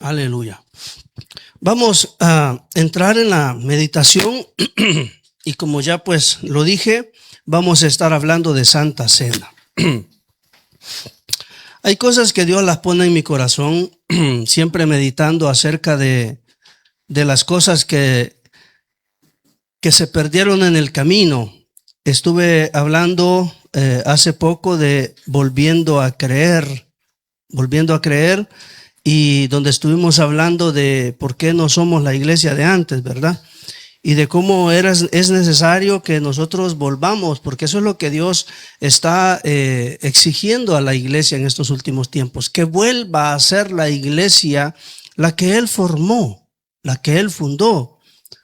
Aleluya. Vamos a entrar en la meditación y como ya pues lo dije, vamos a estar hablando de Santa Cena. Hay cosas que Dios las pone en mi corazón, siempre meditando acerca de las cosas que se perdieron en el camino. Estuve hablando hace poco de volviendo a creer, y donde estuvimos hablando de por qué no somos la iglesia de antes, ¿verdad? Y de cómo es necesario que nosotros volvamos, porque eso es lo que Dios está exigiendo a la iglesia en estos últimos tiempos, que vuelva a ser la iglesia la que Él formó, la que Él fundó.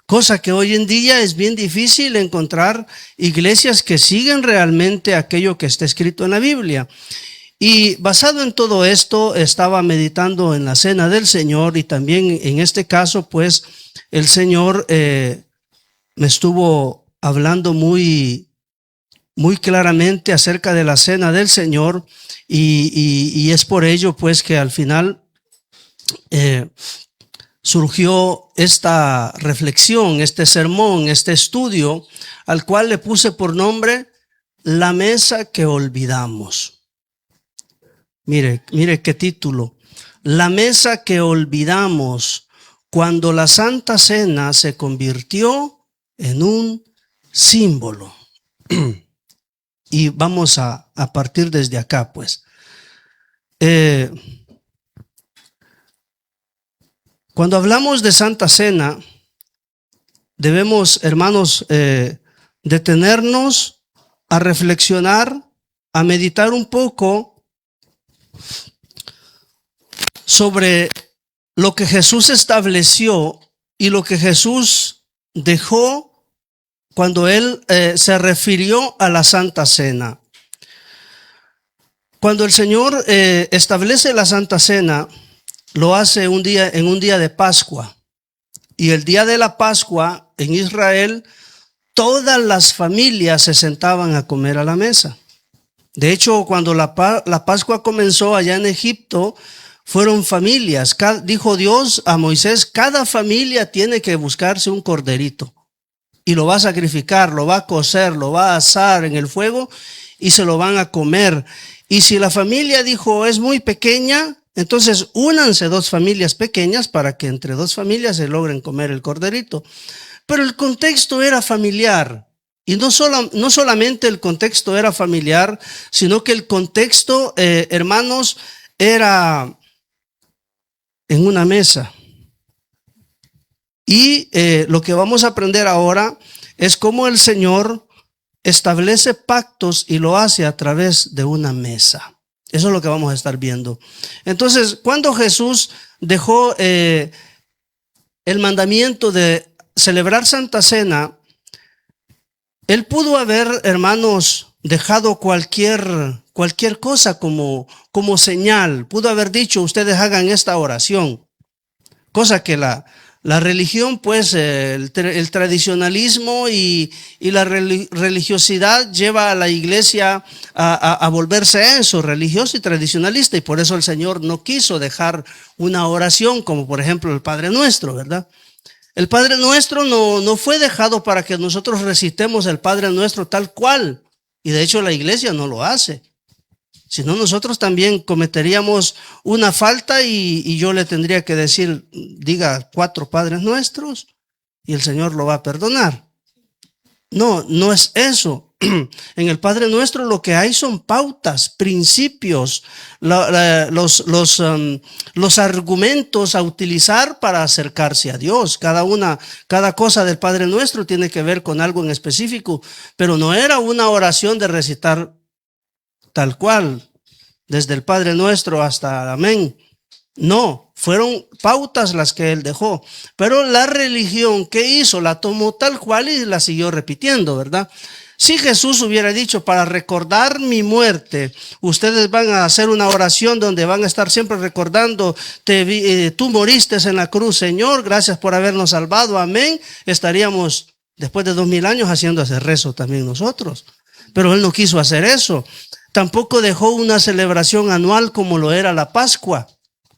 Cosa que hoy en día es bien difícil encontrar iglesias que siguen realmente aquello que está escrito en la Biblia. Y basado en todo esto, estaba meditando en la Cena del Señor y también en este caso, pues, el Señor me estuvo hablando muy claramente acerca de la Cena del Señor y es por ello, pues, que al final surgió esta reflexión, este sermón, este estudio, al cual le puse por nombre La mesa que olvidamos. Mire qué título. La mesa que olvidamos cuando la Santa Cena se convirtió en un símbolo. Y vamos a partir desde acá, pues. Cuando hablamos de Santa Cena, debemos, hermanos, detenernos a reflexionar, a meditar un poco sobre lo que Jesús estableció y lo que Jesús dejó cuando Él se refirió a la Santa Cena. Cuando el Señor establece la Santa Cena, lo hace en un día de Pascua. Y el día de la Pascua en Israel, todas las familias se sentaban a comer a la mesa. De hecho, cuando la Pascua comenzó allá en Egipto, fueron familias. Dijo Dios a Moisés, cada familia tiene que buscarse un corderito y lo va a sacrificar, lo va a cocer, lo va a asar en el fuego y se lo van a comer. Y si la familia dijo es muy pequeña, entonces únanse dos familias pequeñas para que entre dos familias se logren comer el corderito. Pero el contexto era familiar. Y no solamente el contexto era familiar, sino que el contexto, hermanos, era en una mesa. Y lo que vamos a aprender ahora es cómo el Señor establece pactos y lo hace a través de una mesa. Eso es lo que vamos a estar viendo. Entonces, cuando Jesús dejó el mandamiento de celebrar Santa Cena, Él pudo haber, hermanos, dejado cualquier cosa como señal. Pudo haber dicho, ustedes hagan esta oración. Cosa que la religión, pues, el tradicionalismo y la religiosidad lleva a la iglesia a volverse eso, religioso y tradicionalista. Y por eso el Señor no quiso dejar una oración como, por ejemplo, el Padre Nuestro, ¿verdad? El Padre Nuestro no fue dejado para que nosotros recitemos el Padre Nuestro tal cual. Y de hecho la iglesia no lo hace. Si no, nosotros también cometeríamos una falta y yo le tendría que decir, diga 4 Padres Nuestros y el Señor lo va a perdonar. No es eso. En el Padre Nuestro lo que hay son pautas, principios, los argumentos a utilizar para acercarse a Dios. Cada cosa del Padre Nuestro tiene que ver con algo en específico, pero no era una oración de recitar tal cual, desde el Padre Nuestro hasta el Amén. No, fueron pautas las que Él dejó, pero la religión que hizo la tomó tal cual y la siguió repitiendo, ¿verdad? Si Jesús hubiera dicho, para recordar mi muerte, ustedes van a hacer una oración donde van a estar siempre recordando, tú moriste en la cruz, Señor, gracias por habernos salvado, amén. Estaríamos después de 2000 años haciendo ese rezo también nosotros. Pero Él no quiso hacer eso. Tampoco dejó una celebración anual como lo era la Pascua.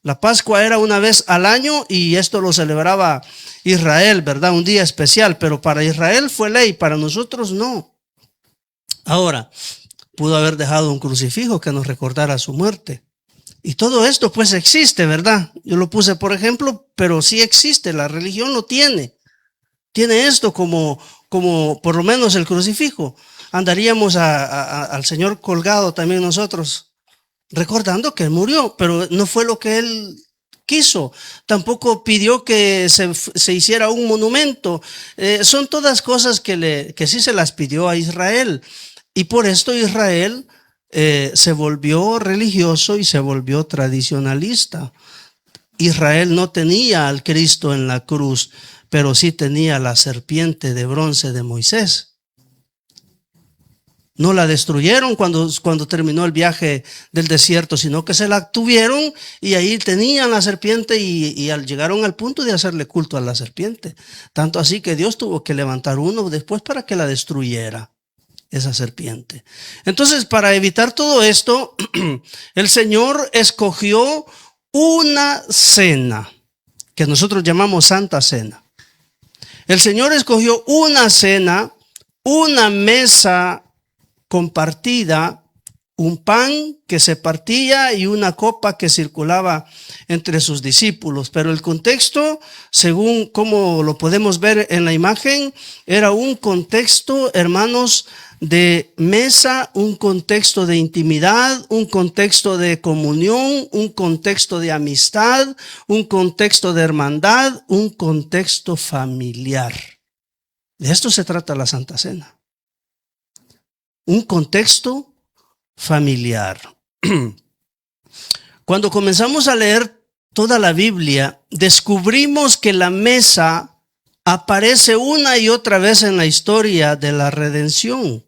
La Pascua era una vez al año y esto lo celebraba Israel, ¿verdad? Un día especial, pero para Israel fue ley, para nosotros no. Ahora, pudo haber dejado un crucifijo que nos recordara su muerte. Y todo esto pues existe, ¿verdad? Yo lo puse por ejemplo, pero sí existe, la religión lo tiene. Tiene esto como por lo menos el crucifijo. Andaríamos al Señor colgado también nosotros, recordando que Él murió, pero no fue lo que Él quiso. Tampoco pidió que se hiciera un monumento. Son todas cosas que sí se las pidió a Israel. Y por esto Israel se volvió religioso y se volvió tradicionalista. Israel no tenía al Cristo en la cruz, pero sí tenía la serpiente de bronce de Moisés. No la destruyeron cuando terminó el viaje del desierto, sino que se la tuvieron y ahí tenían la serpiente y llegaron al punto de hacerle culto a la serpiente. Tanto así que Dios tuvo que levantar uno después para que la destruyera, esa serpiente. Entonces, para evitar todo esto, el Señor escogió una cena que nosotros llamamos Santa Cena. El Señor escogió una cena, una mesa compartida, un pan que se partía y una copa que circulaba entre sus discípulos. Pero el contexto, según como lo podemos ver en la imagen, era un contexto, hermanos, de mesa, un contexto de intimidad, un contexto de comunión, un contexto de amistad, un contexto de hermandad, un contexto familiar. De esto se trata la Santa Cena. Un contexto familiar. Cuando comenzamos a leer toda la Biblia, descubrimos que la mesa aparece una y otra vez en la historia de la redención.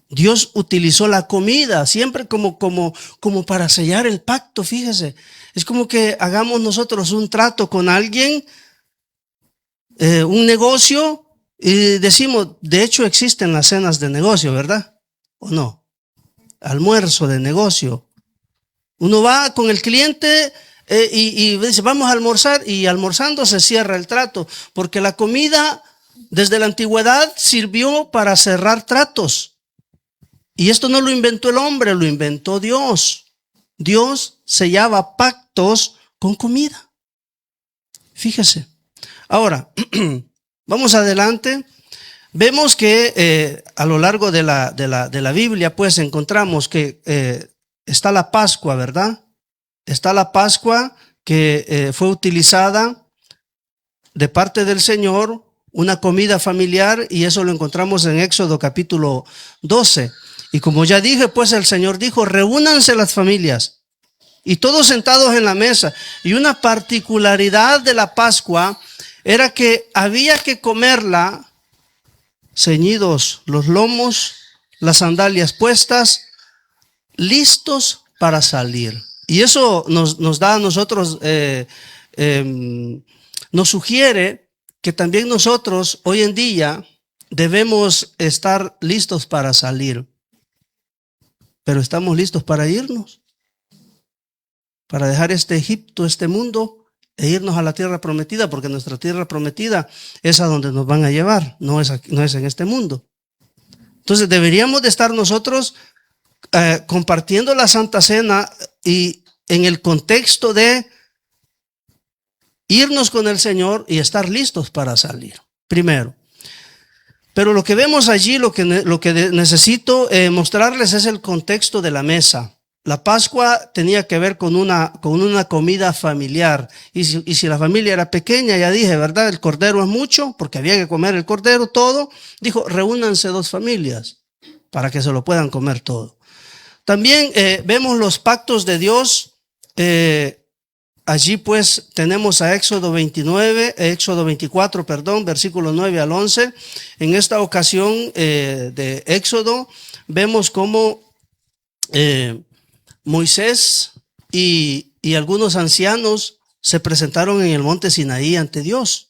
Dios utilizó la comida siempre como para sellar el pacto, fíjese. Es como que hagamos nosotros un trato con alguien, un negocio, y decimos, de hecho existen las cenas de negocio, ¿verdad? ¿O no? Almuerzo de negocio. Uno va con el cliente y dice, vamos a almorzar, y almorzando se cierra el trato, porque la comida desde la antigüedad sirvió para cerrar tratos. Y esto no lo inventó el hombre, lo inventó Dios. Dios sellaba pactos con comida. Fíjese. Ahora, vamos adelante. Vemos que a lo largo de la Biblia, pues encontramos que está la Pascua, ¿verdad? Está la Pascua que fue utilizada de parte del Señor, una comida familiar, y eso lo encontramos en Éxodo capítulo 12. Y como ya dije, pues el Señor dijo, reúnanse las familias y todos sentados en la mesa. Y una particularidad de la Pascua era que había que comerla ceñidos los lomos, las sandalias puestas, listos para salir. Y eso nos da a nosotros, nos sugiere que también nosotros hoy en día debemos estar listos para salir. Pero estamos listos para irnos, para dejar este Egipto, este mundo, e irnos a la tierra prometida, porque nuestra tierra prometida es a donde nos van a llevar, no es en este mundo. Entonces deberíamos de estar nosotros compartiendo la Santa Cena y en el contexto de irnos con el Señor y estar listos para salir, primero. Pero lo que vemos allí, lo que necesito mostrarles es el contexto de la mesa. La Pascua tenía que ver con una comida familiar. Y si la familia era pequeña, ya dije, ¿verdad? El cordero es mucho, porque había que comer el cordero todo. Dijo, reúnanse 2 familias para que se lo puedan comer todo. También vemos los pactos de Dios. Allí pues tenemos a Éxodo 24, versículos 9 al 11. En esta ocasión de Éxodo vemos cómo Moisés y algunos ancianos se presentaron en el monte Sinaí ante Dios.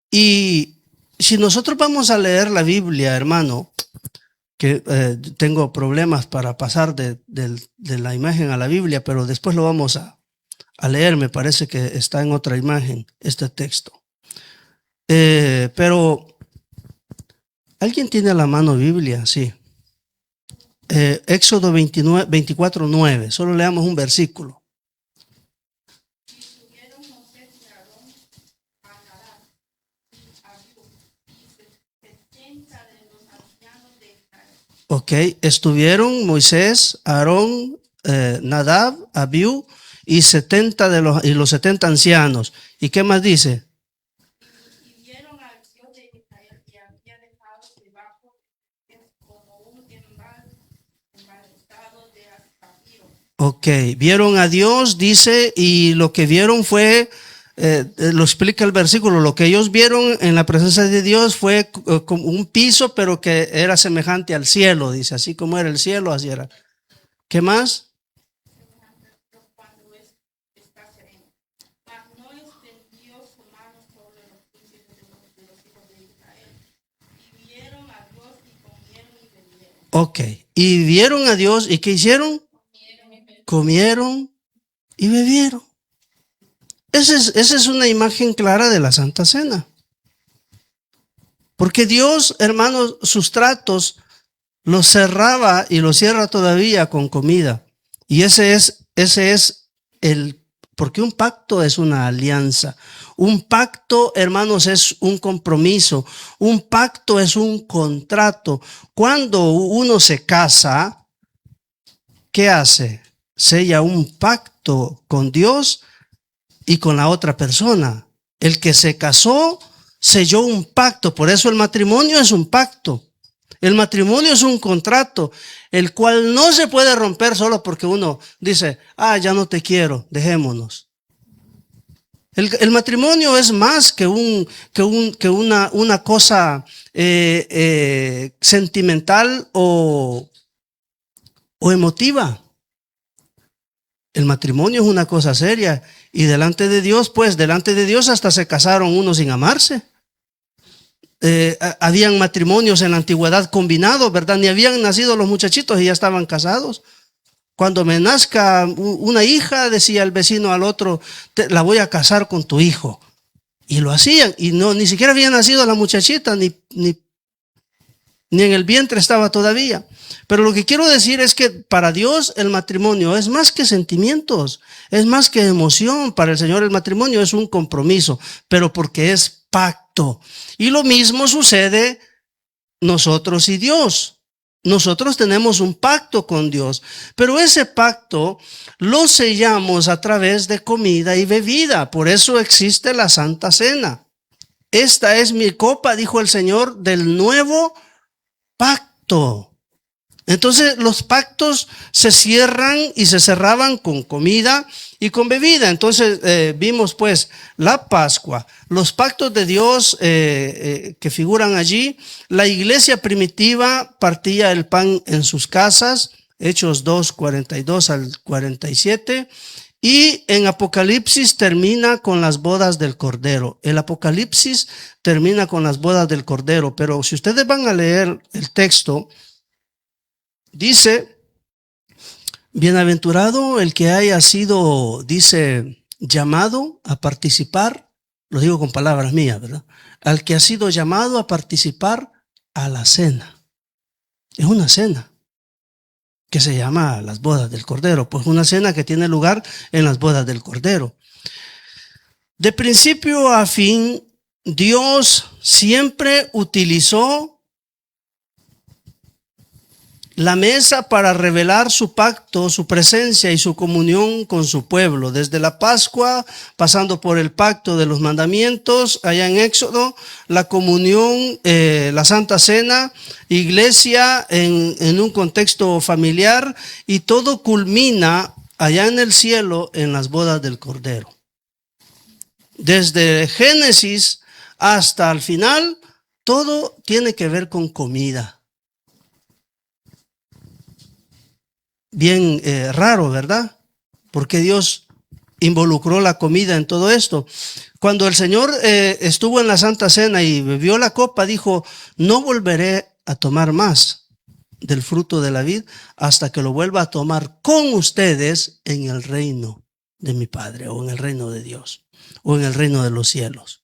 Y si nosotros vamos a leer la Biblia, hermano, que tengo problemas para pasar de la imagen a la Biblia, pero después lo vamos a a leer. Me parece que está en otra imagen este texto. Pero, ¿alguien tiene a la mano Biblia? Sí. Éxodo 24:9. Solo leamos un versículo. Ok, estuvieron Moisés, Aarón, Nadab, Abiú y 70 y los 70 ancianos. ¿Y qué más dice? Y vieron al Dios de Israel que había dejado debajo como un embalsado de papiro. Ok, vieron a Dios, dice, y lo que vieron fue, lo explica el versículo, lo que ellos vieron en la presencia de Dios fue como un piso, pero que era semejante al cielo, dice, así como era el cielo, así era. ¿Qué más? Ok, y vieron a Dios, ¿y qué hicieron? Comieron y bebieron. Esa es una imagen clara de la Santa Cena. Porque Dios, hermanos, sus tratos los cerraba y los cierra todavía con comida. Y ese es porque un pacto es una alianza. Un pacto, hermanos, es un compromiso. Un pacto es un contrato. Cuando uno se casa, ¿qué hace? Sella un pacto con Dios y con la otra persona. El que se casó selló un pacto. Por eso el matrimonio es un pacto. El matrimonio es un contrato, el cual no se puede romper solo porque uno dice, ya no te quiero, dejémonos. El matrimonio es más que una cosa sentimental o emotiva. El matrimonio es una cosa seria y delante de Dios hasta se casaron unos sin amarse. Habían matrimonios en la antigüedad combinados, ¿verdad? Ni habían nacido los muchachitos y ya estaban casados. Cuando me nazca una hija, decía el vecino al otro, la voy a casar con tu hijo. Y lo hacían, y ni siquiera había nacido la muchachita, ni en el vientre estaba todavía. Pero lo que quiero decir es que para Dios el matrimonio es más que sentimientos, es más que emoción. Para el Señor el matrimonio es un compromiso, pero porque es pacto. Y lo mismo sucede nosotros y Dios. Nosotros tenemos un pacto con Dios, pero ese pacto lo sellamos a través de comida y bebida. Por eso existe la Santa Cena. Esta es mi copa, dijo el Señor, del nuevo pacto. Entonces los pactos se cierran y se cerraban con comida y con bebida. Entonces vimos pues la Pascua, los pactos de Dios que figuran allí. La iglesia primitiva partía el pan en sus casas, Hechos 2:42 al 47. Y en Apocalipsis termina con las bodas del Cordero. El Apocalipsis termina con las bodas del Cordero. Pero si ustedes van a leer el texto, dice, bienaventurado el que haya sido, dice, llamado a participar, lo digo con palabras mías, ¿verdad? Al que ha sido llamado a participar a la cena. Es una cena que se llama las bodas del Cordero, pues una cena que tiene lugar en las bodas del Cordero. De principio a fin, Dios siempre utilizó la mesa para revelar su pacto, su presencia y su comunión con su pueblo. Desde la Pascua, pasando por el pacto de los mandamientos, allá en Éxodo, la comunión, la Santa Cena, iglesia en un contexto familiar, y todo culmina allá en el cielo en las bodas del Cordero. Desde Génesis hasta el final, todo tiene que ver con comida. Bien raro, ¿verdad? Porque Dios involucró la comida en todo esto. Cuando el Señor estuvo en la Santa Cena y bebió la copa, dijo, no volveré a tomar más del fruto de la vid hasta que lo vuelva a tomar con ustedes en el reino. de mi Padre, o en el reino de Dios, o en el reino de los cielos.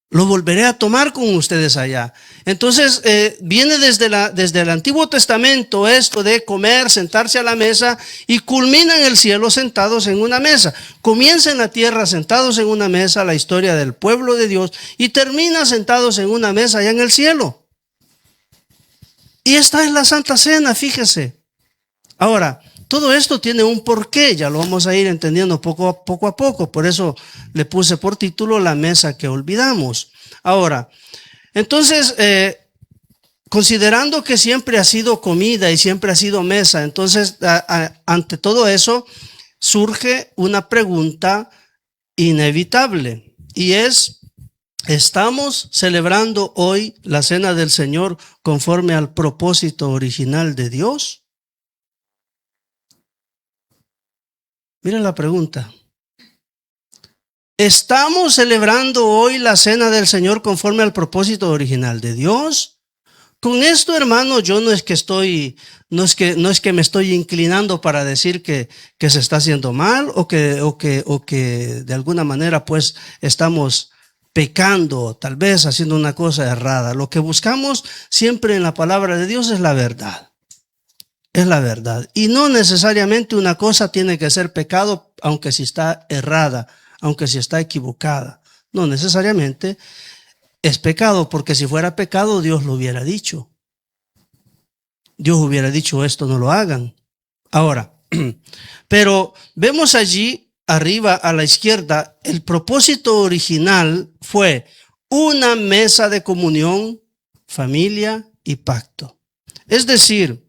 Lo volveré a tomar con ustedes allá. Entonces, viene desde el Antiguo Testamento esto de comer, sentarse a la mesa, y culmina en el cielo sentados en una mesa. Comienza en la tierra sentados en una mesa la historia del pueblo de Dios, y termina sentados en una mesa allá en el cielo. Y esta es la Santa Cena, fíjese. Ahora, todo esto tiene un porqué, ya lo vamos a ir entendiendo poco a poco, por eso le puse por título La mesa que olvidamos. Ahora, entonces, considerando que siempre ha sido comida y siempre ha sido mesa, entonces, ante todo eso, surge una pregunta inevitable, y es: ¿estamos celebrando hoy la Cena del Señor conforme al propósito original de Dios? Miren la pregunta. ¿Estamos celebrando hoy la Cena del Señor conforme al propósito original de Dios? Con esto, hermano, yo no es que me estoy inclinando para decir que se está haciendo mal, o que de alguna manera pues estamos pecando, tal vez haciendo una cosa errada. Lo que buscamos siempre en la palabra de Dios es la verdad. Es la verdad. Y no necesariamente una cosa tiene que ser pecado, aunque si está errada, aunque si está equivocada. No necesariamente es pecado, porque si fuera pecado, Dios lo hubiera dicho. Dios hubiera dicho: esto no lo hagan. Ahora, pero vemos allí arriba a la izquierda, el propósito original fue una mesa de comunión, familia y pacto. Es decir,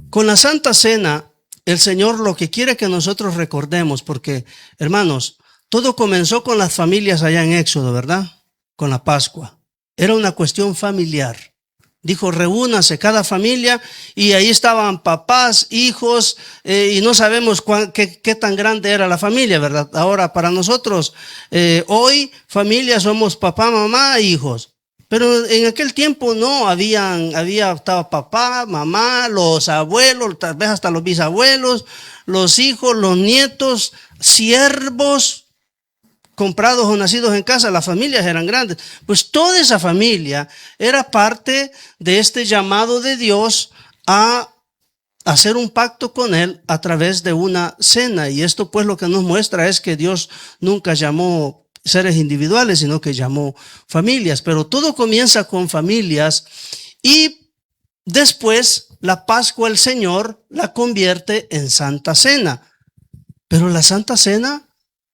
con la Santa Cena, el Señor lo que quiere que nosotros recordemos, porque, hermanos, todo comenzó con las familias allá en Éxodo, ¿verdad? Con la Pascua. Era una cuestión familiar. Dijo: reúnase cada familia, y ahí estaban papás, hijos, y no sabemos qué tan grande era la familia, ¿verdad? Ahora, para nosotros, hoy, familia somos papá, mamá, hijos. Pero en aquel tiempo no, estaba papá, mamá, los abuelos, tal vez hasta los bisabuelos, los hijos, los nietos, siervos, comprados o nacidos en casa. Las familias eran grandes. Pues toda esa familia era parte de este llamado de Dios a hacer un pacto con Él a través de una cena. Y esto pues lo que nos muestra es que Dios nunca llamó seres individuales, sino que llamó familias. Pero todo comienza con familias, y después la Pascua el Señor la convierte en Santa Cena. Pero la Santa Cena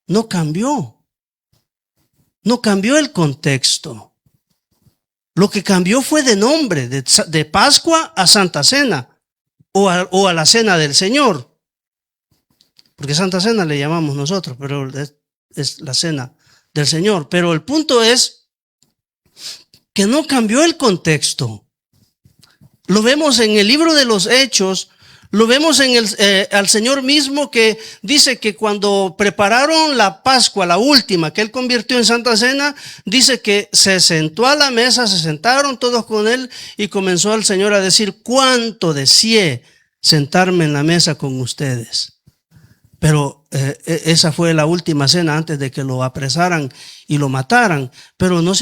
no cambió. No cambió el contexto. Lo que cambió fue de nombre, de Pascua a Santa Cena, o a la Cena del Señor. Porque Santa Cena le llamamos nosotros, pero es la Cena del Señor. Pero el punto es que no cambió el contexto. Lo vemos en el libro de los Hechos, lo vemos en al Señor mismo, que dice que cuando prepararon la Pascua, la última, que Él convirtió en Santa Cena, dice que se sentó a la mesa, se sentaron todos con Él, y comenzó el Señor a decir: cuánto deseé sentarme en la mesa con ustedes. Pero esa fue la última cena antes de que lo apresaran y lo mataran. Pero no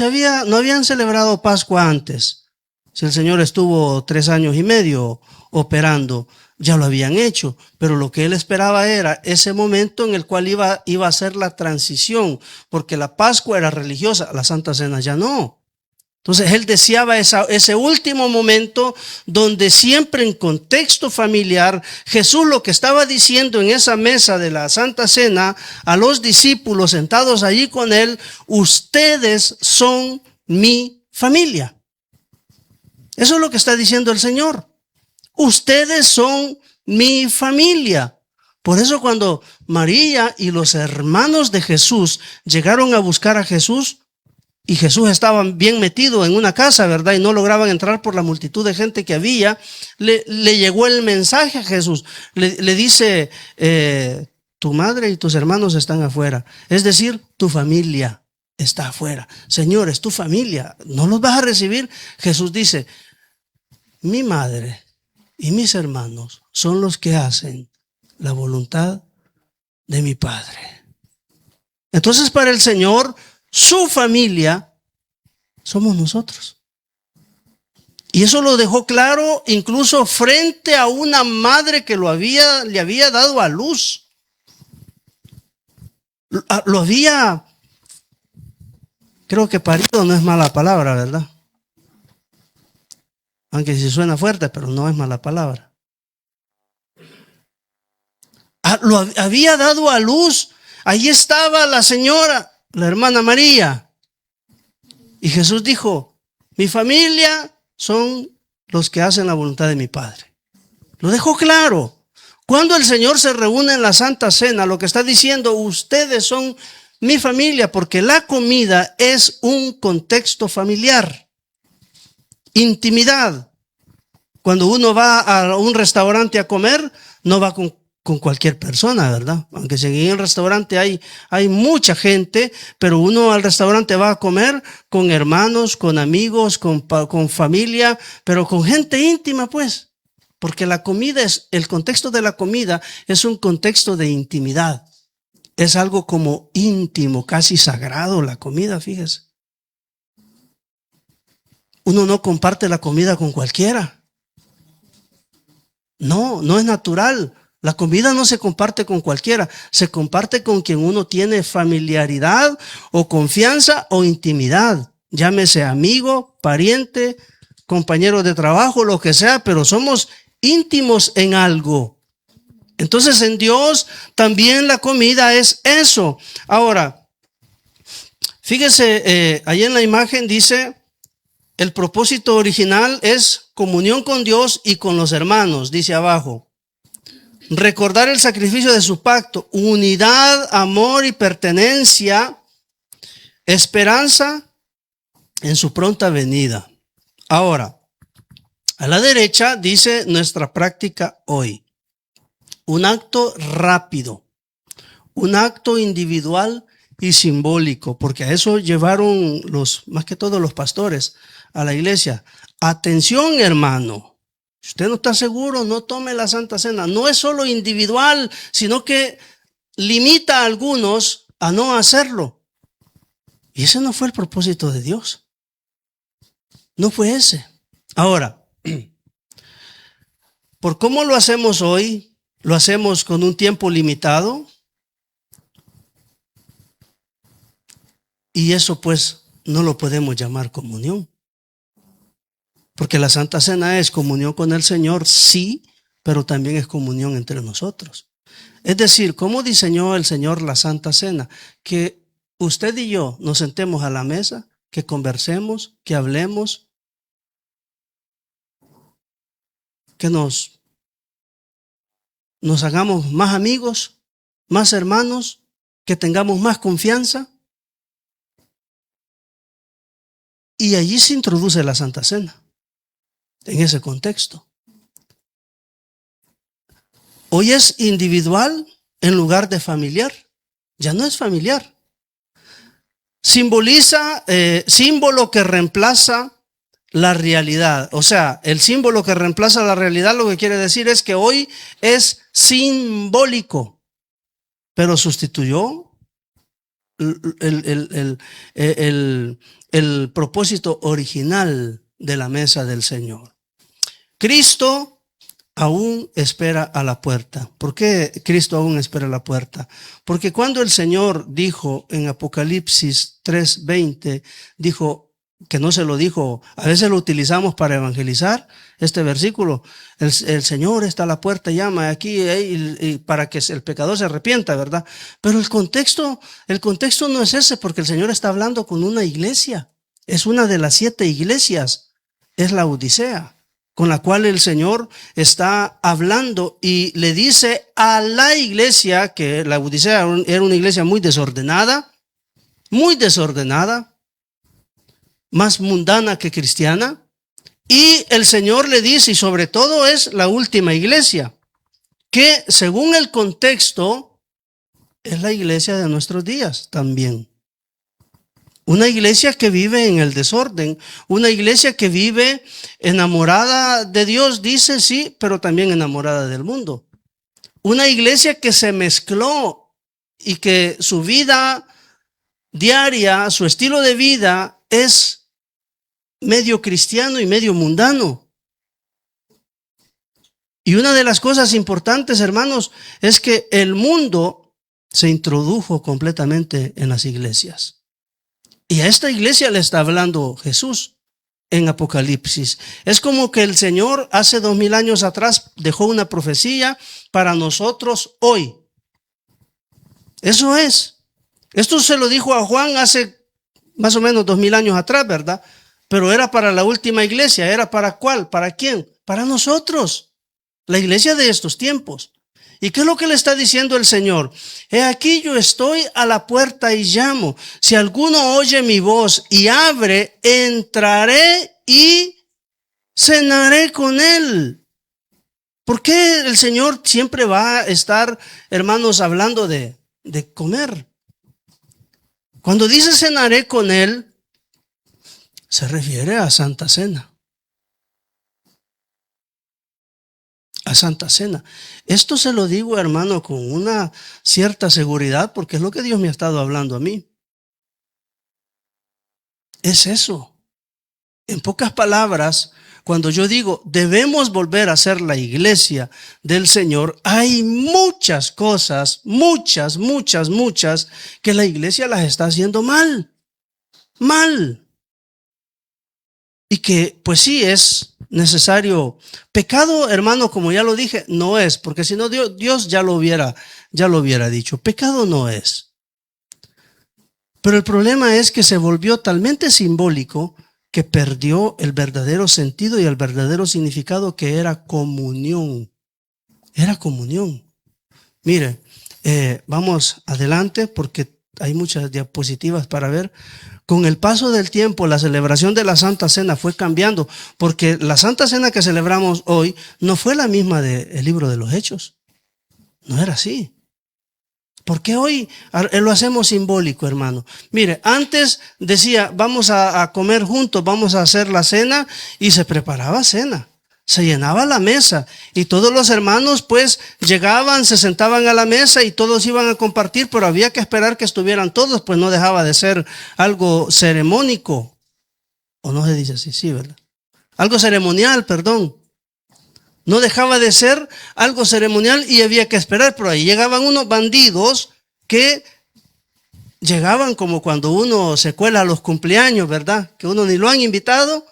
habían celebrado Pascua antes. Si el Señor estuvo 3 años y medio operando, ya lo habían hecho. Pero lo que Él esperaba era ese momento en el cual iba a ser la transición, porque la Pascua era religiosa, la Santa Cena ya no. Entonces Él deseaba ese último momento donde siempre en contexto familiar, Jesús lo que estaba diciendo en esa mesa de la Santa Cena a los discípulos sentados allí con Él: ustedes son mi familia. Eso es lo que está diciendo el Señor. Ustedes son mi familia. Por eso cuando María y los hermanos de Jesús llegaron a buscar a Jesús, y Jesús estaba bien metido en una casa, ¿verdad? Y no lograban entrar por la multitud de gente que había, le llegó el mensaje a Jesús. Le dice: tu madre y tus hermanos están afuera. Es decir, tu familia está afuera. Señor, es tu familia, ¿no los vas a recibir? Jesús dice: mi madre y mis hermanos son los que hacen la voluntad de mi Padre. Entonces, para el Señor, su familia somos nosotros. Y eso lo dejó claro incluso frente a una madre que le había dado a luz. Lo había, creo que parido no es mala palabra, ¿verdad? Aunque sí suena fuerte, pero no es mala palabra. Lo había dado a luz. Ahí estaba la señora, la hermana María. Y Jesús dijo, mi familia son los que hacen la voluntad de mi Padre. Lo dejó claro. Cuando el Señor se reúne en la Santa Cena, lo que está diciendo, ustedes son mi familia, porque la comida es un contexto familiar. Intimidad. Cuando uno va a un restaurante a comer, no va con cualquier persona, ¿verdad? Aunque si en el restaurante hay mucha gente, pero uno al restaurante va a comer con hermanos, con amigos, con familia, pero con gente íntima, pues. Porque la comida el contexto de la comida es un contexto de intimidad. Es algo como íntimo, casi sagrado la comida, fíjese. Uno no comparte la comida con cualquiera. No es natural. La comida no se comparte con cualquiera, se comparte con quien uno tiene familiaridad o confianza o intimidad. Llámese amigo, pariente, compañero de trabajo, lo que sea, pero somos íntimos en algo. Entonces en Dios también la comida es eso. Ahora, fíjese, ahí en la imagen dice, el propósito original es comunión con Dios y con los hermanos, dice abajo. Recordar el sacrificio de su pacto, unidad, amor y pertenencia, esperanza en su pronta venida. Ahora, a la derecha dice nuestra práctica hoy. Un acto rápido, un acto individual y simbólico, porque a eso llevaron más que todo los pastores a la iglesia. Atención, hermano. Si usted no está seguro, no tome la Santa Cena. No es solo individual, sino que limita a algunos a no hacerlo. Y ese no fue el propósito de Dios. No fue ese. Ahora, por cómo lo hacemos hoy, lo hacemos con un tiempo limitado. Y eso pues no lo podemos llamar comunión. Porque la Santa Cena es comunión con el Señor, sí, pero también es comunión entre nosotros. Es decir, ¿cómo diseñó el Señor la Santa Cena? Que usted y yo nos sentemos a la mesa, que conversemos, que hablemos, que nos hagamos más amigos, más hermanos, que tengamos más confianza. Y allí se introduce la Santa Cena. En ese contexto. Hoy es individual en lugar de familiar. Ya no es familiar. Simboliza, símbolo que reemplaza la realidad. O sea, el símbolo que reemplaza la realidad lo que quiere decir es que hoy es simbólico, pero sustituyó el propósito original de la mesa del Señor. Cristo aún espera a la puerta. ¿Por qué Cristo aún espera a la puerta? Porque cuando el Señor dijo en Apocalipsis 3:20, dijo que no se lo dijo, a veces lo utilizamos para evangelizar, este versículo, el Señor está a la puerta, llama aquí y para que el pecador se arrepienta, ¿verdad? Pero el contexto no es ese, porque el Señor está hablando con una iglesia, es una de las 7 iglesias, es la Odisea, con la cual el Señor está hablando y le dice a la iglesia, que la Odisea era una iglesia muy desordenada, más mundana que cristiana, y el Señor le dice, y sobre todo es la última iglesia, que según el contexto es la iglesia de nuestros días también. Una iglesia que vive en el desorden, una iglesia que vive enamorada de Dios, dice sí, pero también enamorada del mundo. una iglesia que se mezcló y que su vida diaria, su estilo de vida es medio cristiano y medio mundano. Y una de las cosas importantes, hermanos, es que el mundo se introdujo completamente en las iglesias. Y a esta iglesia le está hablando Jesús en Apocalipsis. Es como que el Señor hace 2000 años atrás dejó una profecía para nosotros hoy. Eso es. Esto se lo dijo a Juan hace más o menos 2000 años atrás, ¿verdad? Pero era para la última iglesia. ¿Era para cuál? ¿Para quién? Para nosotros. La iglesia de estos tiempos. ¿Y qué es lo que le está diciendo el Señor? He aquí yo estoy a la puerta y llamo. Si alguno oye mi voz y abre, entraré y cenaré con él. ¿Por qué el Señor siempre va a estar, hermanos, hablando de comer? Cuando dice cenaré con él, se refiere a Santa Cena. A Santa Cena. Esto se lo digo, hermano, con una cierta seguridad, porque es lo que Dios me ha estado hablando a mí. Es eso. En pocas palabras, cuando yo digo debemos volver a ser la iglesia del Señor, hay muchas cosas, muchas, que la iglesia las está haciendo mal. Y que pues sí es necesario. Pecado, hermano, como ya lo dije, no es, porque si no Dios ya lo hubiera dicho. Pecado no es. Pero el problema es que se volvió talmente simbólico que perdió el verdadero sentido y el verdadero significado, que era comunión. Era comunión. Mire, vamos adelante porque hay muchas diapositivas para ver. Con el paso del tiempo, la celebración de la Santa Cena fue cambiando, porque la Santa Cena que celebramos hoy no fue la misma del libro de los Hechos. No era así. ¿Por qué hoy lo hacemos simbólico, hermano? Mire, antes decía, vamos a comer juntos, vamos a hacer la cena, y se preparaba cena. Se llenaba la mesa y todos los hermanos pues llegaban, se sentaban a la mesa y todos iban a compartir, pero había que esperar que estuvieran todos, pues no dejaba de ser algo ceremónico. ¿O no se dice así? Sí, ¿verdad? Algo ceremonial, perdón. No dejaba de ser algo ceremonial y había que esperar, pero ahí llegaban unos bandidos que llegaban como cuando uno se cuela a los cumpleaños, ¿verdad? Que uno ni lo han invitado.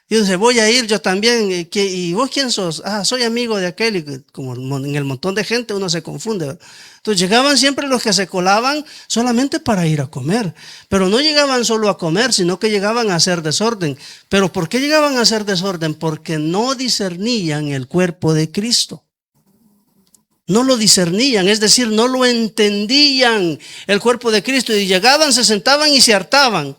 Y uno dice, voy a ir yo también. ¿Y vos quién sos? Ah, soy amigo de aquel. Y como en el montón de gente uno se confunde, ¿verdad? Entonces llegaban siempre los que se colaban solamente para ir a comer. Pero no llegaban solo a comer, sino que llegaban a hacer desorden. ¿Pero por qué llegaban a hacer desorden? Porque no discernían el cuerpo de Cristo. No lo discernían, es decir, no lo entendían el cuerpo de Cristo. Y llegaban, se sentaban y se hartaban.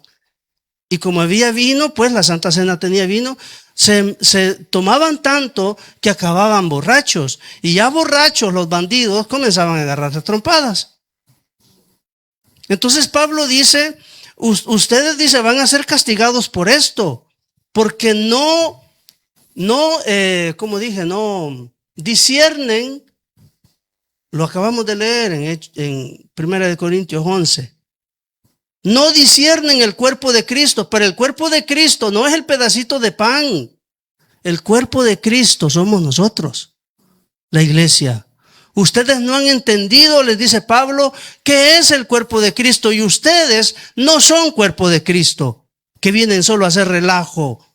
Y como había vino, pues la Santa Cena tenía vino, se tomaban tanto que acababan borrachos. Y ya borrachos los bandidos comenzaban a agarrarse a trompadas. Entonces Pablo dice, ustedes, dice, van a ser castigados por esto, porque no disciernen. Lo acabamos de leer en 1 Corintios 11. No disciernen el cuerpo de Cristo, pero el cuerpo de Cristo no es el pedacito de pan. El cuerpo de Cristo somos nosotros, la iglesia. Ustedes no han entendido, les dice Pablo, qué es el cuerpo de Cristo, y ustedes no son cuerpo de Cristo, que vienen solo a hacer relajo.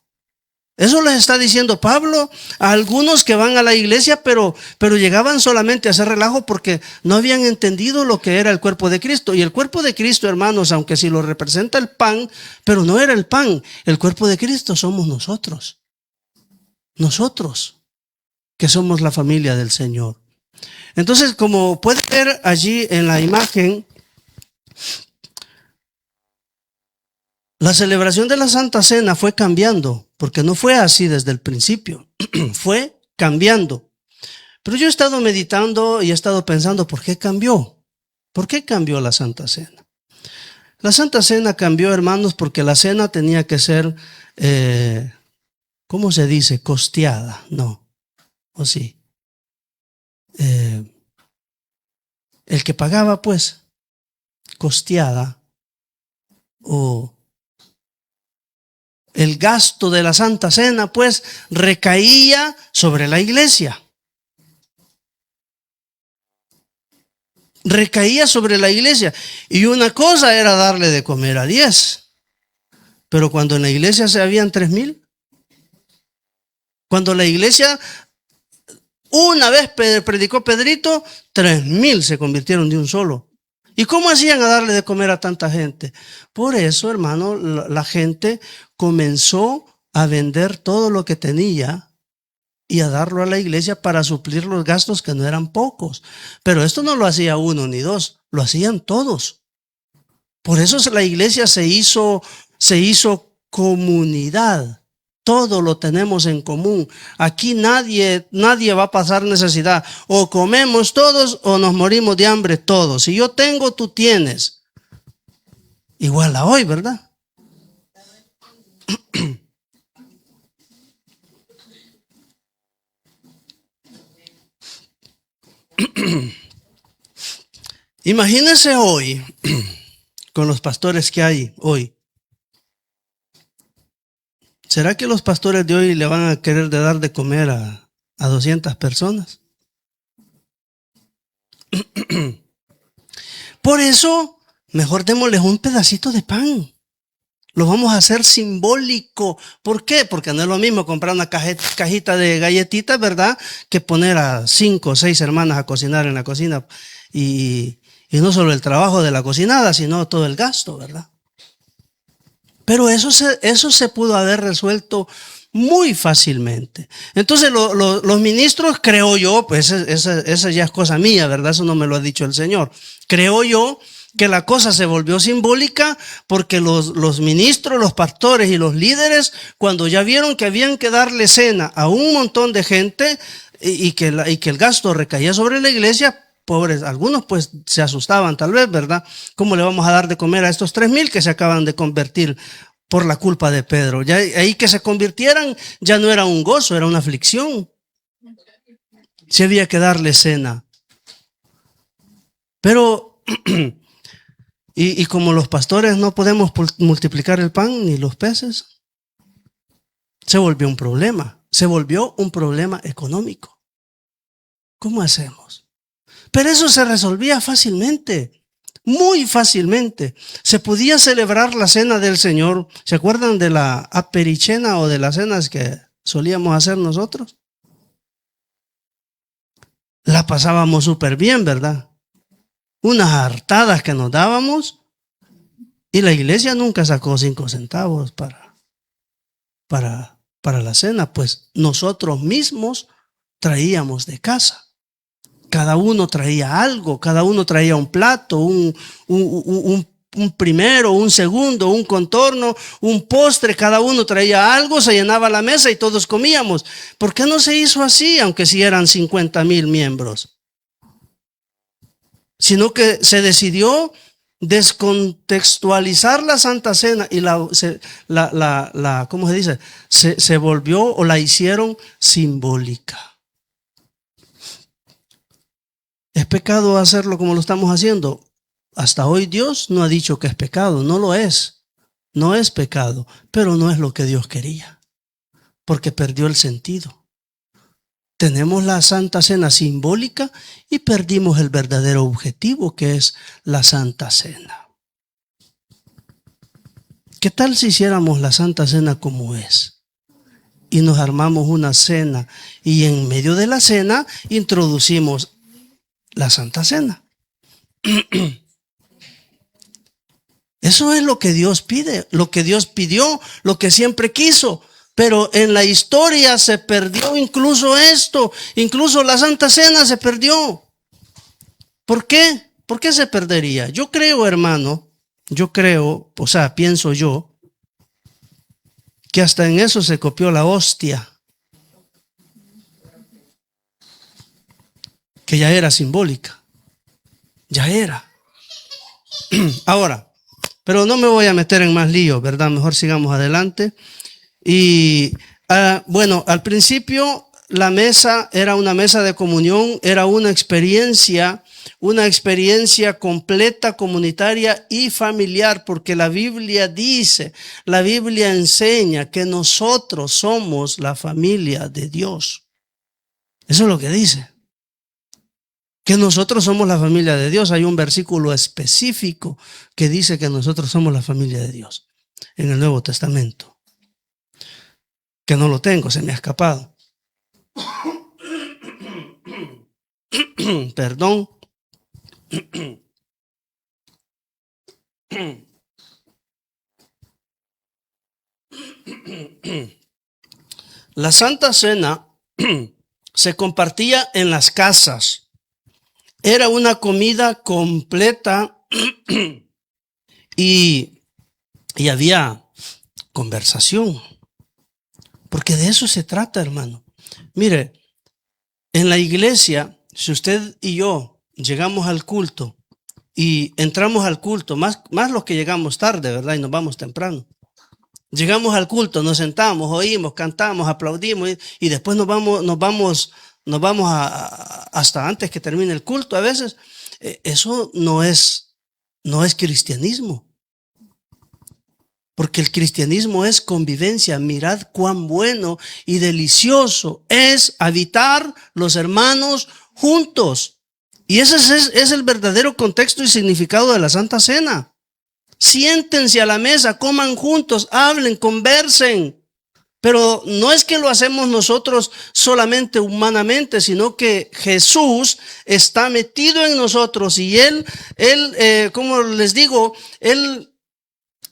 Eso les está diciendo Pablo a algunos que van a la iglesia, pero llegaban solamente a hacer relajo porque no habían entendido lo que era el cuerpo de Cristo. Y el cuerpo de Cristo, hermanos, aunque sí lo representa el pan, pero no era el pan. El cuerpo de Cristo somos nosotros. Nosotros, que somos la familia del Señor. Entonces, como puede ver allí en la imagen, la celebración de la Santa Cena fue cambiando, porque no fue así desde el principio, fue cambiando. Pero yo he estado meditando y he estado pensando, ¿por qué cambió? ¿Por qué cambió la Santa Cena? La Santa Cena cambió, hermanos, porque la cena tenía que ser, ¿cómo se dice? Costeada, ¿no? ¿O sí? El que pagaba, pues, costeada o el gasto de la Santa Cena, pues, recaía sobre la iglesia. Recaía sobre la iglesia. Y una cosa era darle de comer a 10. Pero cuando en la iglesia se habían 3,000, cuando la iglesia una vez predicó Pedrito, 3,000 se convirtieron de un solo. ¿Y cómo hacían a darle de comer a tanta gente? Por eso, hermano, la gente comenzó a vender todo lo que tenía y a darlo a la iglesia para suplir los gastos que no eran pocos. Pero esto no lo hacía uno ni dos, lo hacían todos. Por eso la iglesia se hizo comunidad. Todo lo tenemos en común. Aquí nadie va a pasar necesidad. O comemos todos o nos morimos de hambre todos. Si yo tengo, tú tienes. Igual a hoy, ¿verdad? Imagínense hoy, con los pastores que hay hoy. ¿Será que los pastores de hoy le van a querer dar de comer a 200 personas? Por eso, mejor démosles un pedacito de pan. Lo vamos a hacer simbólico. ¿Por qué? Porque no es lo mismo comprar una cajita de galletitas, ¿verdad?, que poner a 5 o 6 hermanas a cocinar en la cocina. Y no solo el trabajo de la cocinada, sino todo el gasto, ¿verdad? Pero eso se pudo haber resuelto muy fácilmente. Entonces los ministros, creo yo, pues esa ya es cosa mía, ¿verdad? Eso no me lo ha dicho el Señor. Creo yo que la cosa se volvió simbólica porque los ministros, los pastores y los líderes, cuando ya vieron que habían que darle cena a un montón de gente y que el gasto recaía sobre la iglesia, pobres, algunos pues se asustaban tal vez, ¿verdad? ¿Cómo le vamos a dar de comer a estos 3,000 que se acaban de convertir por la culpa de Pedro? Ya ahí que se convirtieran ya no era un gozo, era una aflicción. Se había que darle cena. Pero, y como los pastores no podemos multiplicar el pan ni los peces, se volvió un problema. Se volvió un problema económico. ¿Cómo hacemos? Pero eso se resolvía fácilmente, muy fácilmente. Se podía celebrar la cena del Señor. ¿Se acuerdan de la apericena o de las cenas que solíamos hacer nosotros? La pasábamos súper bien, ¿verdad? Unas hartadas que nos dábamos y la iglesia nunca sacó 5 centavos para la cena, pues nosotros mismos traíamos de casa. Cada uno traía algo, cada uno traía un plato, un primero, un segundo, un contorno, un postre, cada uno traía algo, se llenaba la mesa y todos comíamos. ¿Por qué no se hizo así, aunque si eran 50,000 miembros? Sino que se decidió descontextualizar la Santa Cena y ¿cómo se dice? Se volvió o la hicieron simbólica. ¿Es pecado hacerlo como lo estamos haciendo? Hasta hoy Dios no ha dicho que es pecado, no lo es. No es pecado, pero no es lo que Dios quería, porque perdió el sentido. Tenemos la Santa Cena simbólica y perdimos el verdadero objetivo, que es la Santa Cena. ¿Qué tal si hiciéramos la Santa Cena como es? Y nos armamos una cena y en medio de la cena introducimos la Santa Cena. Eso es lo que Dios pide, lo que Dios pidió, lo que siempre quiso. Pero en la historia se perdió incluso esto, incluso la Santa Cena se perdió. ¿Por qué? ¿Por qué se perdería? Yo creo, hermano, pienso yo, que hasta en eso se copió la hostia, que ya era simbólica, ya era. Ahora, pero no me voy a meter en más lío, ¿verdad? Mejor sigamos adelante. Y bueno, al principio la mesa era una mesa de comunión, era una experiencia una experiencia completa, comunitaria y familiar, porque la Biblia dice, la Biblia enseña que nosotros somos la familia de Dios. Eso es lo que dice. Que nosotros somos la familia de Dios. Hay un versículo específico que dice que nosotros somos la familia de Dios en el Nuevo Testamento. Que no lo tengo, se me ha escapado. Perdón. La Santa Cena se compartía en las casas. Era una comida completa y había conversación. Porque de eso se trata, hermano. Mire, en la iglesia, si usted y yo llegamos al culto y entramos al culto, más los que llegamos tarde, ¿verdad? Y nos vamos temprano. Llegamos al culto, nos sentamos, oímos, cantamos, aplaudimos y después nos vamos hasta antes que termine el culto a veces. Eso no es cristianismo. Porque el cristianismo es convivencia. Mirad cuán bueno y delicioso es habitar los hermanos juntos. Y ese es el verdadero contexto y significado de la Santa Cena. Siéntense a la mesa, coman juntos, hablen, conversen. Pero no es que lo hacemos nosotros solamente humanamente, sino que Jesús está metido en nosotros y Él, como les digo, Él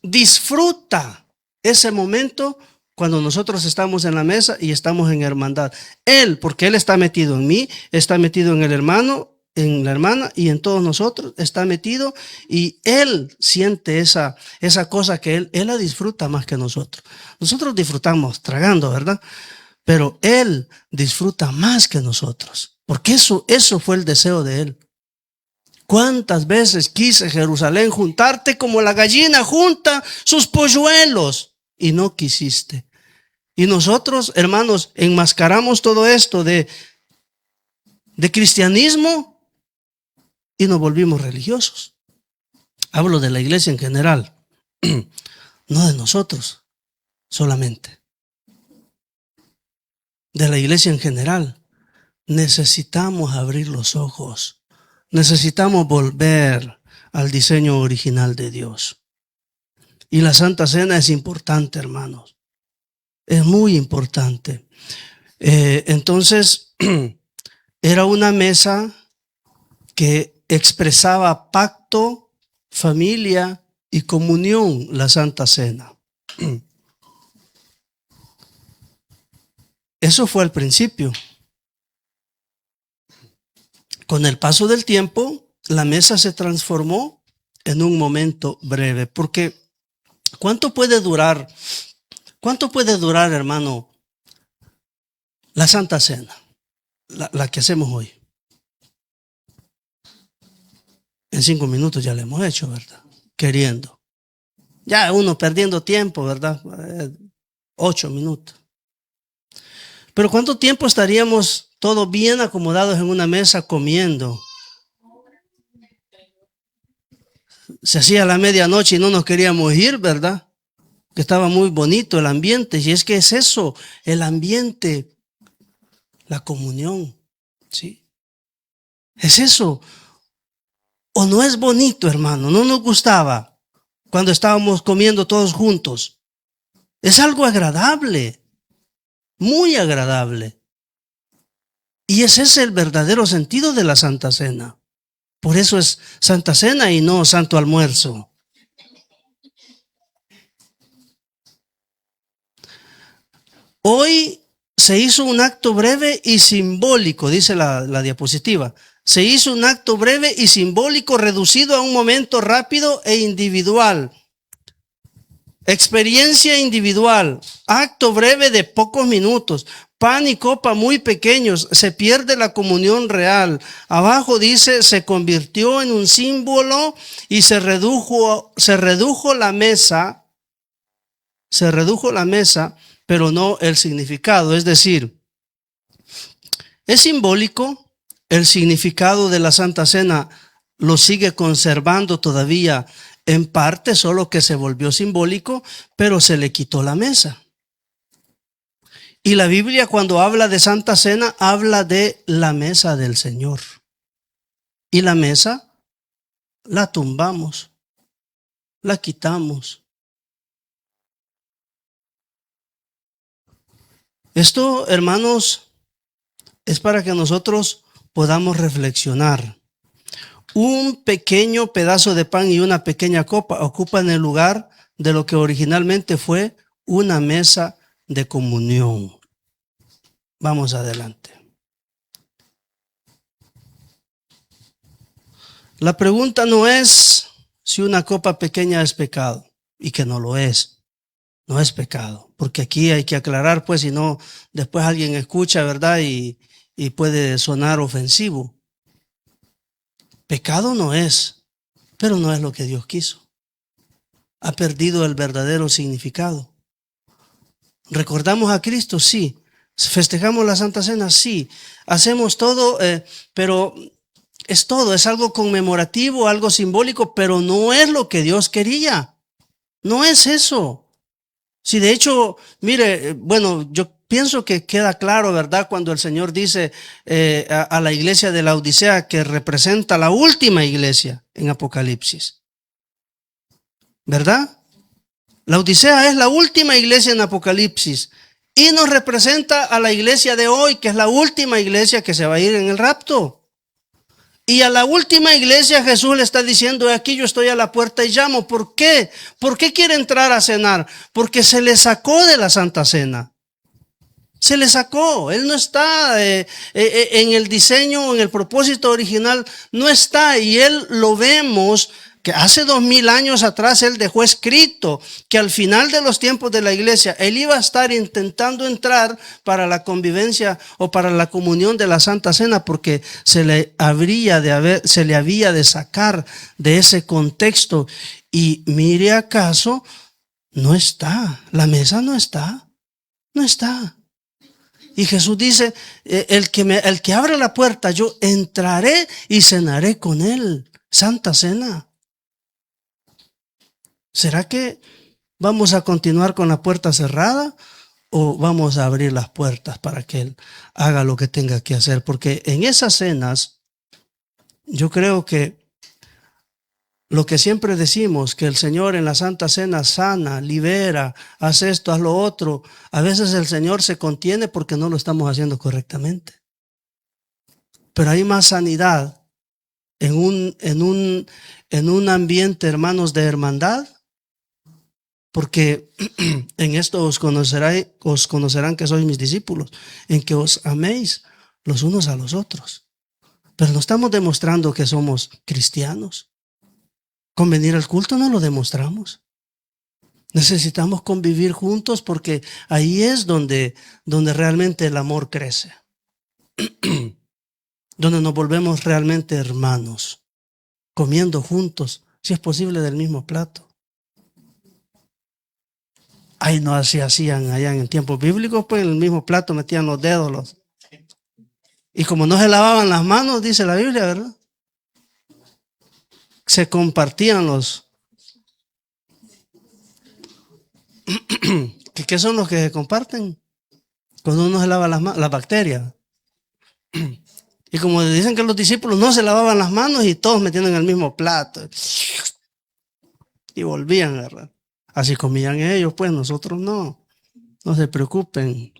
disfruta ese momento cuando nosotros estamos en la mesa y estamos en hermandad. Él, porque Él está metido en mí, está metido en el hermano, en la hermana y en todos nosotros, está metido y Él siente esa cosa que Él la disfruta más que nosotros. Nosotros disfrutamos tragando, ¿verdad? Pero Él disfruta más que nosotros, porque eso fue el deseo de Él. ¿Cuántas veces quise, Jerusalén, juntarte como la gallina junta sus polluelos? Y no quisiste. Y nosotros, hermanos, enmascaramos todo esto de cristianismo y nos volvimos religiosos. Hablo de la iglesia en general, no de nosotros solamente. De la iglesia en general. Necesitamos abrir los ojos. Necesitamos volver al diseño original de Dios. Y la Santa Cena es importante, hermanos. Es muy importante. Entonces, era una mesa que expresaba pacto, familia y comunión, la Santa Cena. Eso fue al principio. Con el paso del tiempo, la mesa se transformó en un momento breve. Porque, ¿cuánto puede durar, hermano, la Santa Cena? La que hacemos hoy. En 5 minutos ya la hemos hecho, ¿verdad? Queriendo. Ya uno perdiendo tiempo, ¿verdad? 8 minutos. Pero ¿cuánto tiempo estaríamos todos bien acomodados en una mesa comiendo? Se hacía la medianoche y no nos queríamos ir, ¿verdad? Que estaba muy bonito el ambiente. Y es que es eso, el ambiente, la comunión, ¿sí? Es eso. ¿O no es bonito, hermano? ¿No nos gustaba cuando estábamos comiendo todos juntos? Es algo agradable, muy agradable. Y ese es el verdadero sentido de la Santa Cena. Por eso es Santa Cena y no Santo Almuerzo. Hoy se hizo un acto breve y simbólico, dice la diapositiva. Se hizo un acto breve y simbólico reducido a un momento rápido e individual. Experiencia individual, acto breve de pocos minutos, pan y copa muy pequeños, se pierde la comunión real. Abajo dice, se convirtió en un símbolo y se redujo la mesa, pero no el significado. Es decir, es simbólico, el significado de la Santa Cena lo sigue conservando todavía en parte, solo que se volvió simbólico, pero se le quitó la mesa. Y la Biblia, cuando habla de Santa Cena, habla de la mesa del Señor. Y la mesa la tumbamos, la quitamos. Esto, hermanos, es para que nosotros podamos reflexionar. Un pequeño pedazo de pan y una pequeña copa ocupan el lugar de lo que originalmente fue una mesa de comunión. Vamos adelante. La pregunta no es si una copa pequeña es pecado, y que no lo es. No es pecado, porque aquí hay que aclarar, pues, si no, después alguien escucha, ¿verdad? Y puede sonar ofensivo. Pecado no es, pero no es lo que Dios quiso. Ha perdido el verdadero significado. ¿Recordamos a Cristo? Sí. ¿Festejamos la Santa Cena? Sí. Hacemos todo, pero es todo, es algo conmemorativo, algo simbólico, pero no es lo que Dios quería. No es eso. Si de hecho, mire, bueno, yo pienso que queda claro, ¿verdad? Cuando el Señor dice a la iglesia de la Odisea, que representa la última iglesia en Apocalipsis, ¿verdad? La Odisea es la última iglesia en Apocalipsis y nos representa a la iglesia de hoy, que es la última iglesia que se va a ir en el rapto. Y a la última iglesia Jesús le está diciendo: aquí yo estoy a la puerta y llamo. ¿Por qué? ¿Por qué quiere entrar a cenar? Porque se le sacó de la Santa Cena. Se le sacó. Él no está en el diseño, en el propósito original. No está. Y él lo vemos que hace 2000 años atrás él dejó escrito que al final de los tiempos de la iglesia él iba a estar intentando entrar para la convivencia o para la comunión de la Santa Cena, porque se le había de sacar de ese contexto. Y mire, acaso no está, la mesa no está. Y Jesús dice: el que abra la puerta, yo entraré y cenaré con él. Santa Cena. ¿Será que vamos a continuar con la puerta cerrada o vamos a abrir las puertas para que Él haga lo que tenga que hacer? Porque en esas cenas, yo creo que lo que siempre decimos, que el Señor en la Santa Cena sana, libera, hace esto, haz lo otro, a veces el Señor se contiene porque no lo estamos haciendo correctamente. Pero hay más sanidad en un ambiente, hermanos, de hermandad. Porque en esto os conocerán que sois mis discípulos, en que os améis los unos a los otros. Pero no estamos demostrando que somos cristianos. Con venir al culto no lo demostramos. Necesitamos convivir juntos, porque ahí es donde realmente el amor crece. Donde nos volvemos realmente hermanos, comiendo juntos, si es posible del mismo plato. Ay, no, así hacían allá en tiempos bíblicos, pues en el mismo plato metían los dedos. Y como no se lavaban las manos, dice la Biblia, ¿verdad? Se compartían los... ¿Qué son los que se comparten? Cuando uno se lava las bacterias. Y como dicen que los discípulos no se lavaban las manos y todos metían en el mismo plato. Y volvían, ¿verdad? Así comían ellos, pues nosotros no. No se preocupen.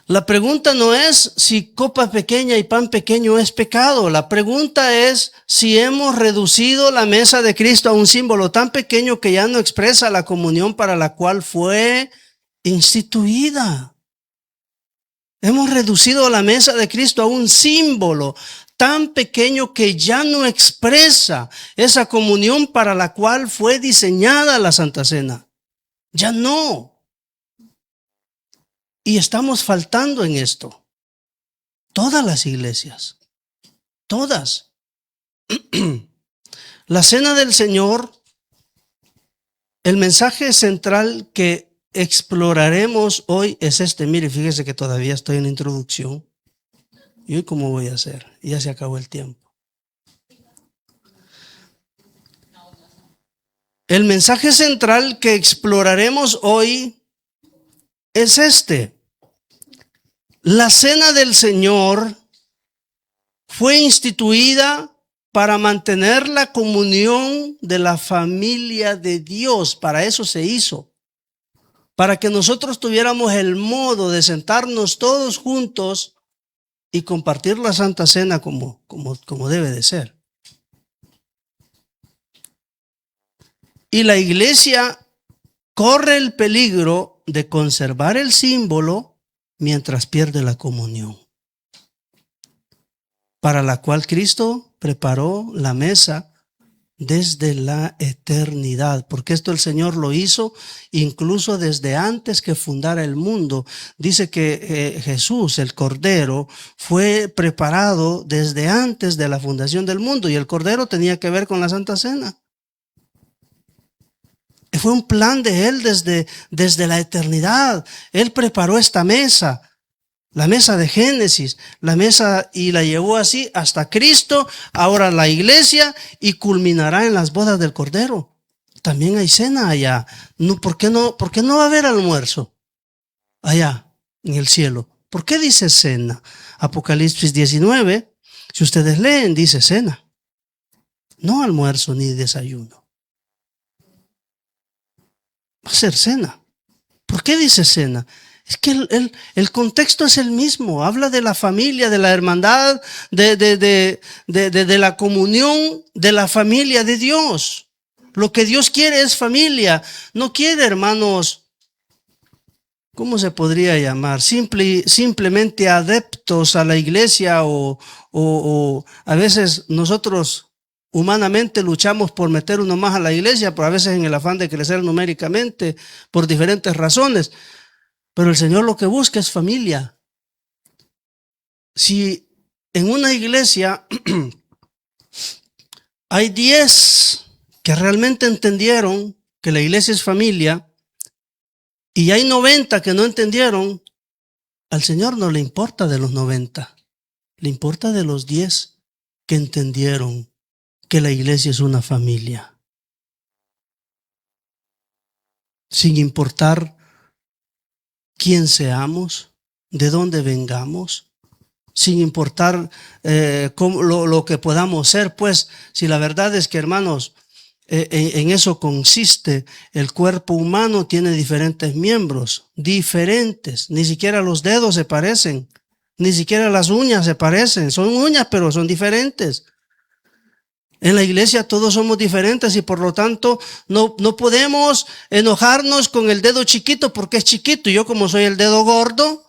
La pregunta no es si copa pequeña y pan pequeño es pecado. La pregunta es si hemos reducido la mesa de Cristo a un símbolo tan pequeño que ya no expresa la comunión para la cual fue instituida. Hemos reducido la mesa de Cristo a un símbolo tan pequeño que ya no expresa esa comunión para la cual fue diseñada la Santa Cena. Ya no. Y estamos faltando en esto. Todas las iglesias. Todas. La Cena del Señor, el mensaje central que exploraremos hoy es este. Mire, fíjese que todavía estoy en la introducción. ¿Y hoy cómo voy a hacer? Ya se acabó el tiempo. El mensaje central que exploraremos hoy es este. La cena del Señor fue instituida para mantener la comunión de la familia de Dios. Para eso se hizo. Para que nosotros tuviéramos el modo de sentarnos todos juntos y compartir la Santa Cena como debe de ser. Y la iglesia corre el peligro de conservar el símbolo mientras pierde la comunión, para la cual Cristo preparó la mesa desde la eternidad, porque esto el Señor lo hizo incluso desde antes que fundara el mundo. Dice que Jesús, el Cordero, fue preparado desde antes de la fundación del mundo, y el Cordero tenía que ver con la Santa Cena. Fue un plan de Él desde la eternidad. Él preparó esta mesa, la mesa de Génesis, la mesa, y la llevó así hasta Cristo, ahora la iglesia, y culminará en las bodas del Cordero. También hay cena allá. No, ¿por qué no va a haber almuerzo allá en el cielo? ¿Por qué dice cena? Apocalipsis 19, si ustedes leen, dice cena. No almuerzo ni desayuno. Va a ser cena. ¿Por qué dice cena? Es que el contexto es el mismo. Habla de la familia, de la hermandad, de la comunión de la familia de Dios. Lo que Dios quiere es familia. No quiere, hermanos, ¿cómo se podría llamar? Simplemente adeptos a la iglesia, o a veces nosotros humanamente luchamos por meter uno más a la iglesia, pero a veces en el afán de crecer numéricamente por diferentes razones. Pero el Señor lo que busca es familia. Si en una iglesia hay 10 que realmente entendieron que la iglesia es familia, y hay 90 que no entendieron, al Señor no le importa de los 90, le importa de los 10 que entendieron que la iglesia es una familia. Sin importar quién seamos, de dónde vengamos, sin importar lo que podamos ser, pues si la verdad es que, hermanos, en eso consiste. El cuerpo humano tiene diferentes miembros, diferentes, ni siquiera los dedos se parecen, ni siquiera las uñas se parecen, son uñas pero son diferentes. En la iglesia todos somos diferentes, y por lo tanto no podemos enojarnos con el dedo chiquito porque es chiquito. Yo, como soy el dedo gordo,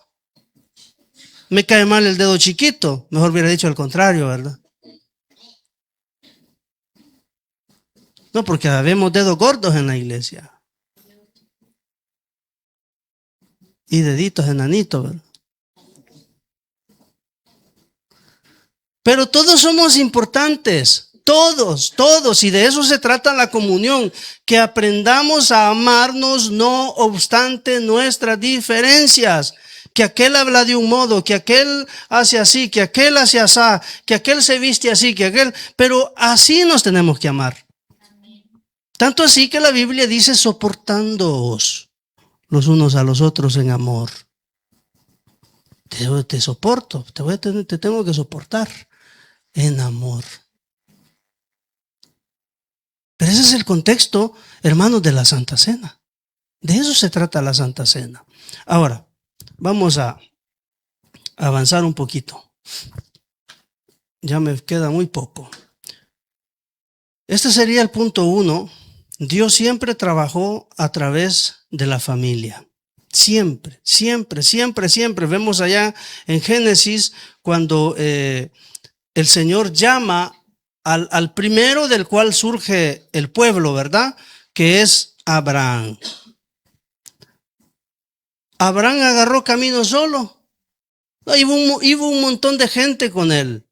me cae mal el dedo chiquito. Mejor hubiera dicho el contrario, ¿verdad? No, porque habemos dedos gordos en la iglesia y deditos enanitos, ¿verdad? Pero todos somos importantes. Todos, y de eso se trata la comunión, que aprendamos a amarnos no obstante nuestras diferencias, que aquel habla de un modo, que aquel hace así, que aquel hace así, que aquel se viste así, que aquel, pero así nos tenemos que amar. Tanto así que la Biblia dice: soportándoos los unos a los otros en amor. Te soporto, te tengo que soportar en amor. Pero ese es el contexto, hermanos, de la Santa Cena. De eso se trata la Santa Cena. Ahora, vamos a avanzar un poquito. Ya me queda muy poco. Este sería el punto 1. Dios siempre trabajó a través de la familia. Siempre. Vemos allá en Génesis cuando el Señor llama al primero del cual surge el pueblo, ¿verdad? Que es Abraham. Abraham agarró camino solo. Iba un montón de gente con él.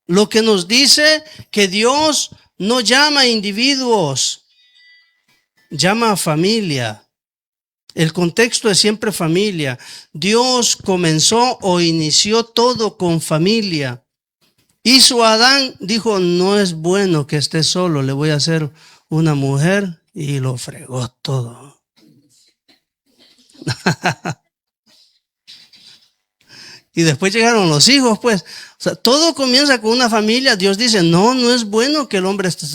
Lo que nos dice que Dios no llama a individuos, llama a familia. El contexto es siempre familia. Dios comenzó o inició todo con familia. Hizo a Adán, dijo, no es bueno que esté solo, le voy a hacer una mujer, y lo fregó todo. Y después llegaron los hijos, pues. O sea, todo comienza con una familia. Dios dice, no, no es bueno que el hombre esté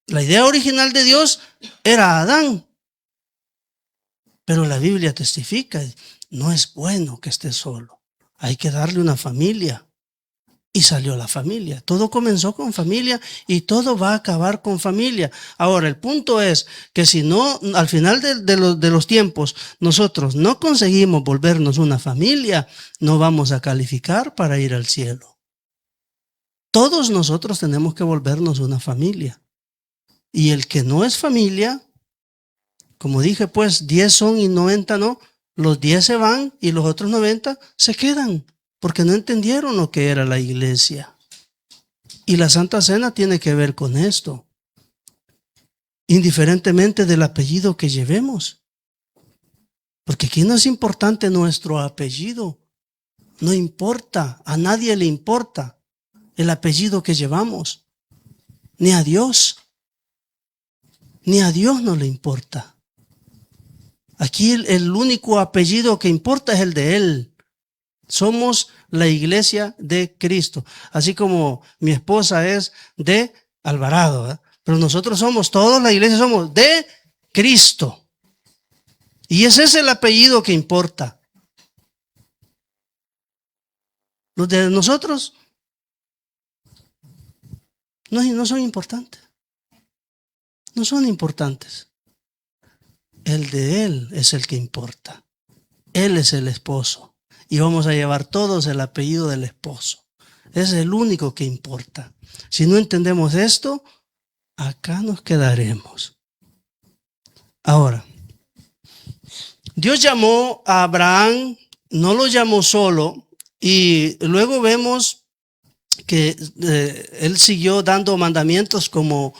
la idea original de Dios era Adán. Pero la Biblia testifica, no es bueno que esté solo. Hay que darle una familia. Y salió la familia. Todo comenzó con familia y todo va a acabar con familia. Ahora, el punto es que si no, al final de los tiempos, nosotros no conseguimos volvernos una familia, no vamos a calificar para ir al cielo. Todos nosotros tenemos que volvernos una familia. Y el que no es familia, como dije, pues 10 son y 90 no. Los 10 se van y los otros 90 se quedan. Porque no entendieron lo que era la iglesia. Y la Santa Cena tiene que ver con esto. Indiferentemente del apellido que llevemos. Porque aquí no es importante nuestro apellido. No importa, a nadie le importa el apellido que llevamos. Ni a Dios. Ni a Dios no le importa. Aquí el único apellido que importa es el de Él. Somos la iglesia de Cristo. Así como mi esposa es de Alvarado, ¿verdad? Pero nosotros somos, todos la iglesia somos de Cristo. Y ese es el apellido que importa. Los de nosotros no son importantes. No son importantes. El de Él es el que importa. Él es el esposo. Y vamos a llevar todos el apellido del esposo. Es el único que importa. Si no entendemos esto, acá nos quedaremos. Ahora, Dios llamó a Abraham, no lo llamó solo, y luego vemos que él siguió dando mandamientos como: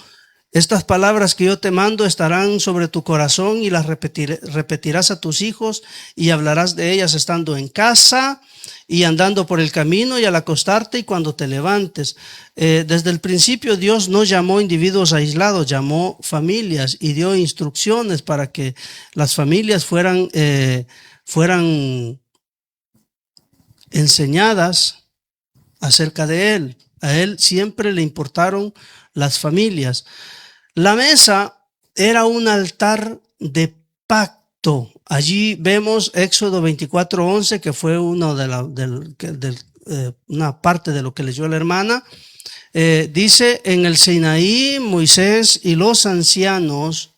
estas palabras que yo te mando estarán sobre tu corazón y las repetirás a tus hijos y hablarás de ellas estando en casa y andando por el camino y al acostarte y cuando te levantes. Desde el principio Dios no llamó individuos aislados, llamó familias y dio instrucciones para que las familias fueran enseñadas acerca de Él. A Él siempre le importaron las familias. La mesa era un altar de pacto. Allí vemos Éxodo 24:11, que fue una parte de lo que leyó la hermana. Dice: en el Sinaí, Moisés y los ancianos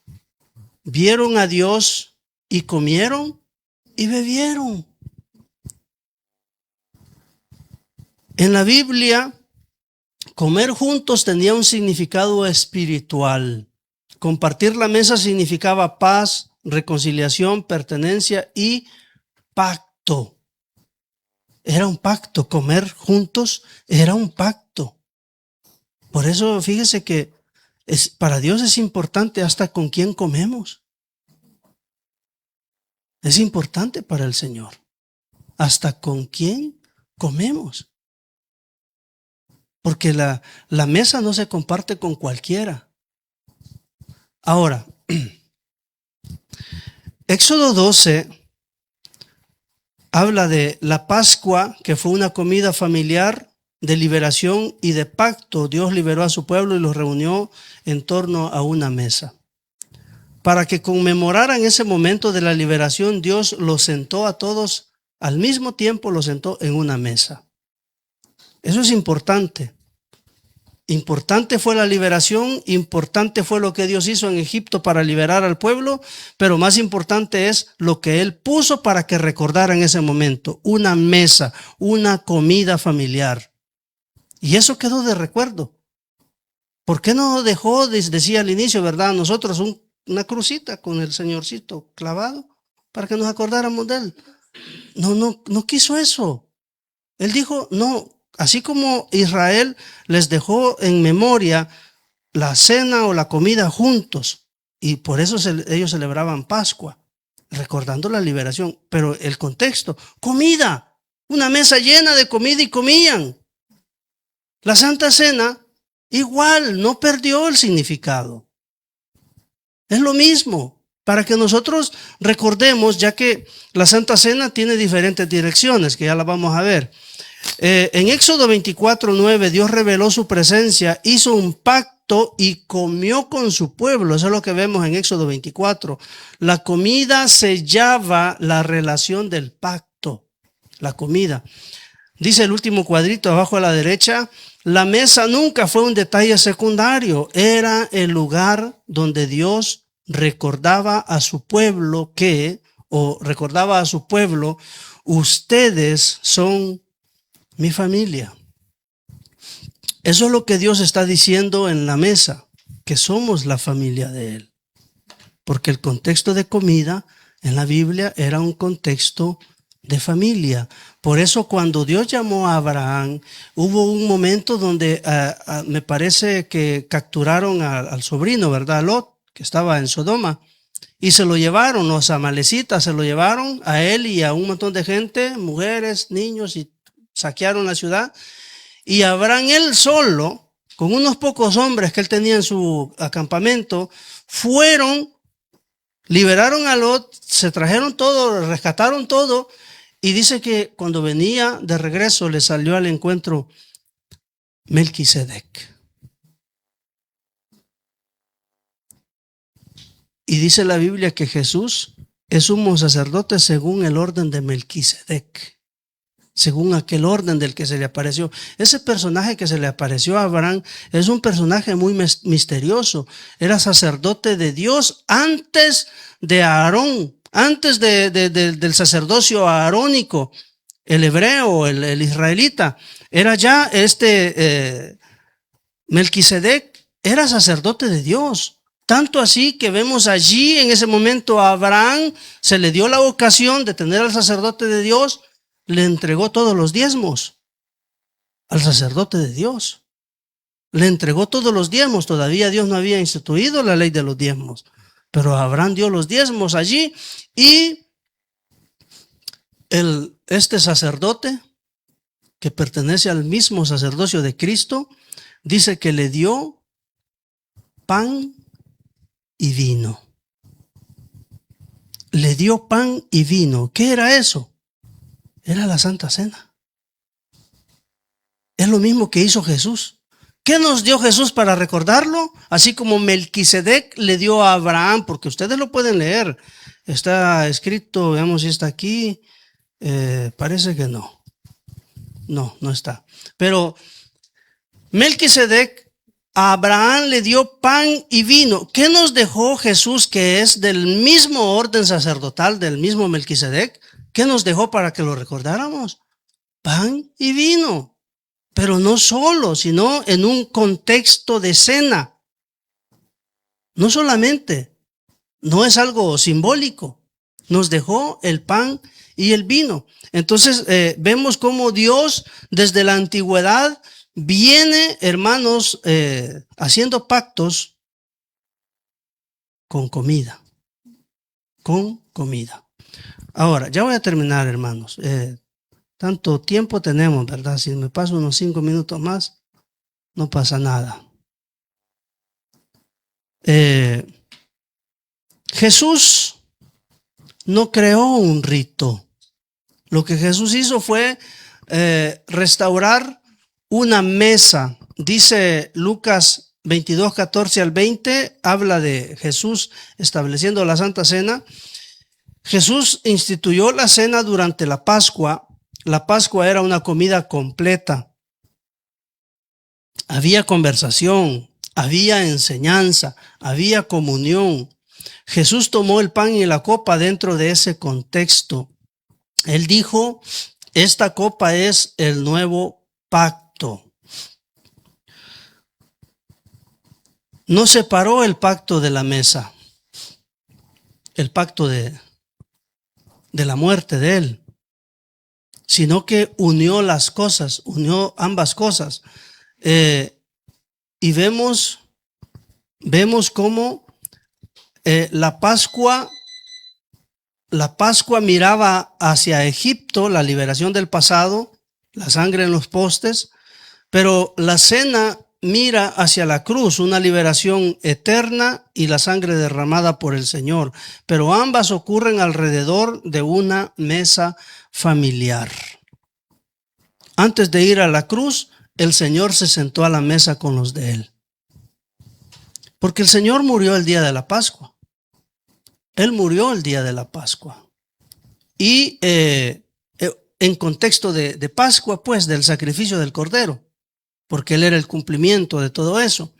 vieron a Dios y comieron y bebieron. En la Biblia, comer juntos tenía un significado espiritual. Compartir la mesa significaba paz, reconciliación, pertenencia y pacto. Era un pacto. Comer juntos era un pacto. Por eso fíjese que para Dios es importante hasta con quién comemos. Es importante para el Señor. Hasta con quién comemos. Porque la mesa no se comparte con cualquiera. Ahora, Éxodo 12 habla de la Pascua, que fue una comida familiar de liberación y de pacto. Dios liberó a su pueblo y los reunió en torno a una mesa. Para que conmemoraran ese momento de la liberación, Dios los sentó a todos al mismo tiempo, los sentó en una mesa. Eso es importante. Importante fue la liberación, importante fue lo que Dios hizo en Egipto para liberar al pueblo, pero más importante es lo que Él puso para que recordaran ese momento, una mesa, una comida familiar. Y eso quedó de recuerdo. ¿Por qué no dejó, decía al inicio, verdad, nosotros una crucita con el Señorcito clavado para que nos acordáramos de Él? No quiso eso. Él dijo, no. Así como Israel les dejó en memoria la cena o la comida juntos. Y por eso ellos celebraban Pascua, recordando la liberación. Pero el contexto, comida, una mesa llena de comida y comían. La Santa Cena igual no perdió el significado. Es lo mismo, para que nosotros recordemos, ya que la Santa Cena tiene diferentes direcciones, que ya las vamos a ver. En Éxodo 24:9, Dios reveló su presencia, hizo un pacto y comió con su pueblo. Eso es lo que vemos en Éxodo 24. La comida sellaba la relación del pacto. La comida. Dice el último cuadrito abajo a la derecha, la mesa nunca fue un detalle secundario, era el lugar donde Dios recordaba a su pueblo ustedes son mi familia. Eso es lo que Dios está diciendo en la mesa, que somos la familia de Él. Porque el contexto de comida en la Biblia era un contexto de familia. Por eso cuando Dios llamó a Abraham, hubo un momento donde me parece que capturaron al sobrino, ¿verdad? A Lot, que estaba en Sodoma, y se lo llevaron, los amalecitas se lo llevaron a él y a un montón de gente, mujeres, niños, y saquearon la ciudad. Y Abraham, él solo, con unos pocos hombres que él tenía en su acampamento, fueron, liberaron a Lot, se trajeron todo, rescataron todo. Y dice que cuando venía de regreso le salió al encuentro Melquisedec. Y dice la Biblia que Jesús es sumo sacerdote según el orden de Melquisedec, según aquel orden del que se le apareció. Ese personaje que se le apareció a Abraham es un personaje muy misterioso. Era sacerdote de Dios antes de Aarón. Antes del sacerdocio aarónico, el hebreo, el israelita, era ya Melquisedec, era sacerdote de Dios. Tanto así que vemos allí en ese momento a Abraham, se le dio la ocasión de tener al sacerdote de Dios, le entregó todos los diezmos al sacerdote de Dios. Le entregó todos los diezmos, todavía Dios no había instituido la ley de los diezmos. Pero Abraham dio los diezmos allí y este sacerdote, que pertenece al mismo sacerdocio de Cristo, dice que le dio pan y vino. Le dio pan y vino. ¿Qué era eso? Era la Santa Cena. Es lo mismo que hizo Jesús. ¿Qué nos dio Jesús para recordarlo? Así como Melquisedec le dio a Abraham, porque ustedes lo pueden leer. Está escrito, veamos si está aquí. Parece que no. No está. Pero Melquisedec a Abraham le dio pan y vino. ¿Qué nos dejó Jesús, que es del mismo orden sacerdotal, del mismo Melquisedec? ¿Qué nos dejó para que lo recordáramos? Pan y vino. Pero no solo, sino en un contexto de cena. No solamente, no es algo simbólico. Nos dejó el pan y el vino. Entonces vemos cómo Dios desde la antigüedad viene, hermanos, haciendo pactos con comida. Con comida. Ahora, ya voy a terminar, hermanos. Tanto tiempo tenemos, ¿verdad? Si me paso unos 5 minutos más, no pasa nada. Jesús no creó un rito. Lo que Jesús hizo fue restaurar una mesa. Dice Lucas 22, 14 al 20, habla de Jesús estableciendo la Santa Cena. Jesús instituyó la cena durante la Pascua. La Pascua era una comida completa. Había conversación, había enseñanza, había comunión. Jesús tomó el pan y la copa dentro de ese contexto. Él dijo, esta copa es el nuevo pacto. No separó el pacto de la mesa, el pacto de la muerte de Él, sino que unió las cosas, unió ambas cosas. Y vemos vemos cómo la Pascua miraba hacia Egipto, la liberación del pasado, la sangre en los postes, pero la cena mira hacia la cruz, una liberación eterna y la sangre derramada por el Señor. Pero ambas ocurren alrededor de una mesa familiar. Antes de ir a la cruz, el Señor se sentó a la mesa con los de él. Porque el Señor murió el día de la Pascua. Él murió el día de la Pascua. Y en contexto de Pascua, pues, del sacrificio del Cordero, porque Él era el cumplimiento de todo eso.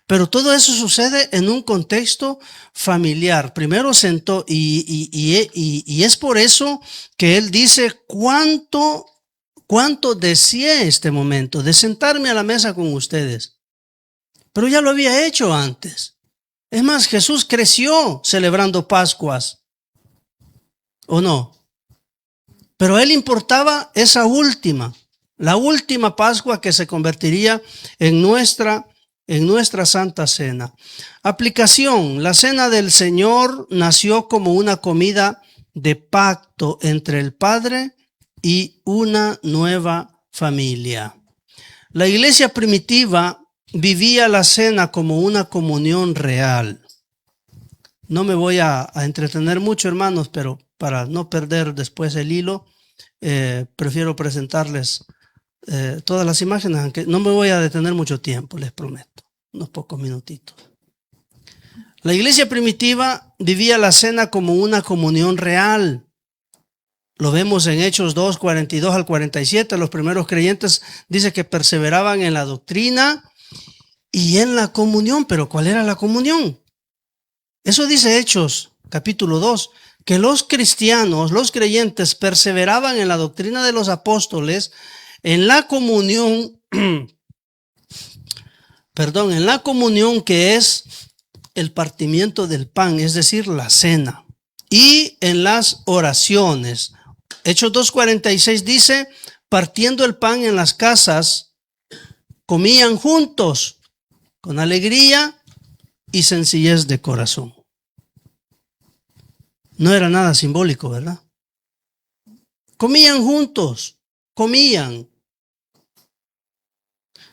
Pero todo eso sucede en un contexto familiar. Primero sentó, y es por eso que Él dice, cuánto deseé este momento de sentarme a la mesa con ustedes. Pero ya lo había hecho antes. Es más, Jesús creció celebrando Pascuas, ¿o no? Pero a Él importaba esa última, la última Pascua que se convertiría en nuestra Santa Cena. Aplicación: la Cena del Señor nació como una comida de pacto entre el Padre y una nueva familia. La iglesia primitiva vivía la cena como una comunión real. No me voy a entretener mucho, hermanos, pero para no perder después el hilo, prefiero presentarles todas las imágenes, aunque no me voy a detener mucho tiempo, les prometo, unos pocos minutitos. La iglesia primitiva vivía la cena como una comunión real. Lo vemos en Hechos 2, 42 al 47. Los primeros creyentes dice que perseveraban en la doctrina y en la comunión. Pero ¿cuál era la comunión? Eso dice Hechos capítulo 2, que los cristianos, los creyentes, perseveraban en la doctrina de los apóstoles, en la comunión, en la comunión que es el partimiento del pan, es decir, la cena, y en las oraciones. Hechos 2:46 dice, partiendo el pan en las casas, comían juntos, con alegría y sencillez de corazón. No era nada simbólico, ¿verdad? Comían juntos, comían.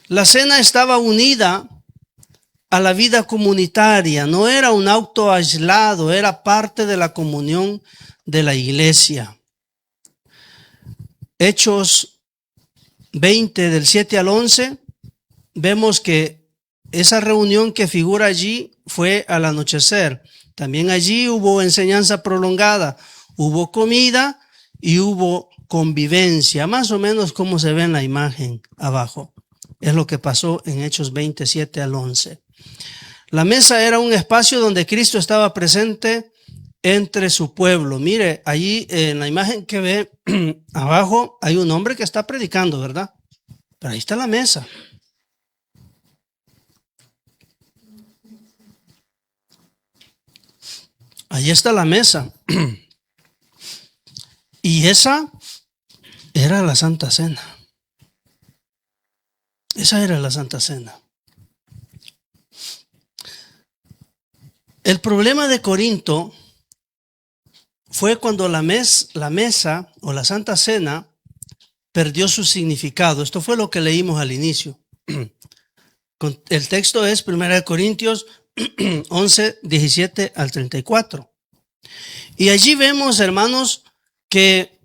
La cena estaba unida a la vida comunitaria, no era un acto aislado, era parte de la comunión de la iglesia. Hechos 20 del 7 al 11, vemos que esa reunión que figura allí fue al anochecer. También allí hubo enseñanza prolongada, hubo comida y hubo convivencia, más o menos como se ve en la imagen abajo. Es lo que pasó en Hechos 27 al 11. La mesa era un espacio donde Cristo estaba presente entre su pueblo. Mire, allí en la imagen que ve abajo hay un hombre que está predicando, ¿verdad? Pero ahí está la mesa. Ahí está la mesa. Y esa era la Santa Cena. Esa era la Santa Cena. El problema de Corinto fue cuando la mesa o la Santa Cena perdió su significado. Esto fue lo que leímos al inicio. El texto es 1 Corintios 11, 17 al 34. Y allí vemos, hermanos, que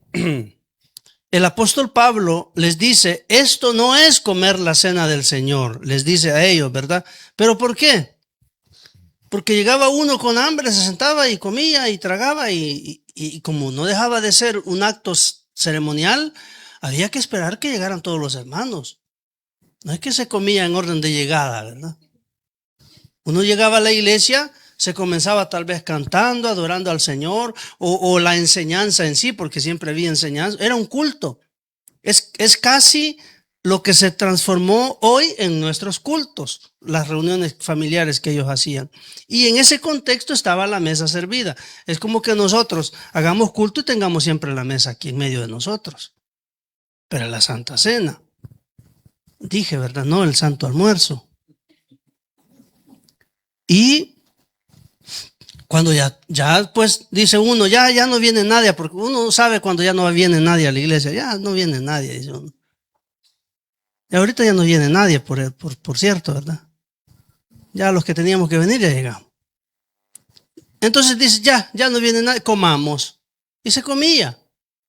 el apóstol Pablo les dice, esto no es comer la cena del Señor, les dice a ellos, ¿verdad? ¿Pero por qué? Porque llegaba uno con hambre, se sentaba y comía y tragaba y como no dejaba de ser un acto ceremonial, había que esperar que llegaran todos los hermanos. No es que se comía en orden de llegada, ¿verdad? Uno llegaba a la iglesia, se comenzaba tal vez cantando, adorando al Señor, o la enseñanza en sí, porque siempre había enseñanza. Era un culto. Es casi lo que se transformó hoy en nuestros cultos, las reuniones familiares que ellos hacían. Y en ese contexto estaba la mesa servida. Es como que nosotros hagamos culto y tengamos siempre la mesa aquí en medio de nosotros. Pero la Santa Cena, dije, ¿verdad? No el Santo Almuerzo. Y cuando ya pues dice uno, ya no viene nadie, porque uno sabe cuando ya no viene nadie a la iglesia, ya no viene nadie, dice uno. Y ahorita ya no viene nadie, por cierto, ¿verdad? Ya los que teníamos que venir ya llegamos. Entonces dice, ya no viene nadie, comamos. Y se comía.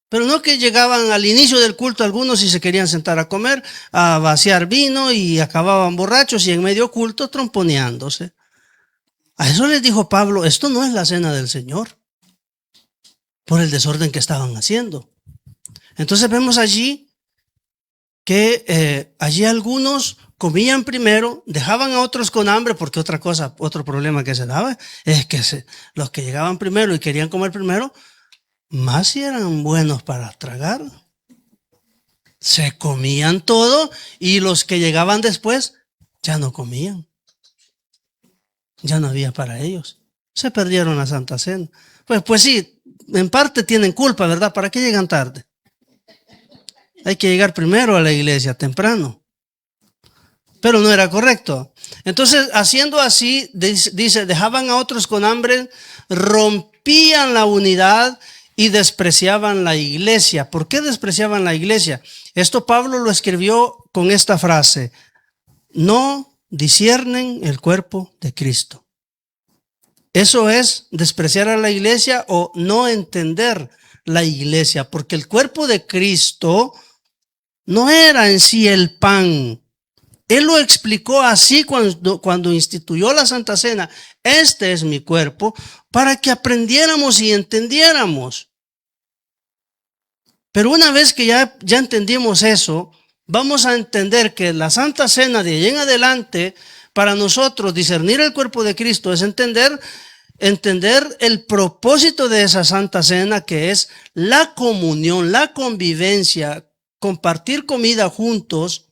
Pero no que llegaban al inicio del culto algunos y se querían sentar a comer, a vaciar vino y acababan borrachos y en medio culto tromponeándose. A eso les dijo Pablo, esto no es la cena del Señor, por el desorden que estaban haciendo. Entonces vemos allí que allí algunos comían primero, dejaban a otros con hambre, porque otro problema que se daba es que los que llegaban primero y querían comer primero, más si eran buenos para tragar. Se comían todo y los que llegaban después ya no comían. Ya no había para ellos. Se perdieron la Santa Cena. Pues sí, en parte tienen culpa, ¿verdad? ¿Para qué llegan tarde? Hay que llegar primero a la iglesia, temprano. Pero no era correcto. Entonces, haciendo así, dice, dejaban a otros con hambre, rompían la unidad y despreciaban la iglesia. ¿Por qué despreciaban la iglesia? Esto Pablo lo escribió con esta frase: no disciernen el cuerpo de Cristo. Eso es despreciar a la iglesia o no entender la iglesia, porque el cuerpo de Cristo no era en sí el pan. Él lo explicó así cuando instituyó la Santa Cena. Este es mi cuerpo, para que aprendiéramos y entendiéramos. Pero una vez que ya entendimos eso, vamos a entender que la Santa Cena de allí en adelante, para nosotros discernir el cuerpo de Cristo es entender el propósito de esa Santa Cena, que es la comunión, la convivencia, compartir comida juntos,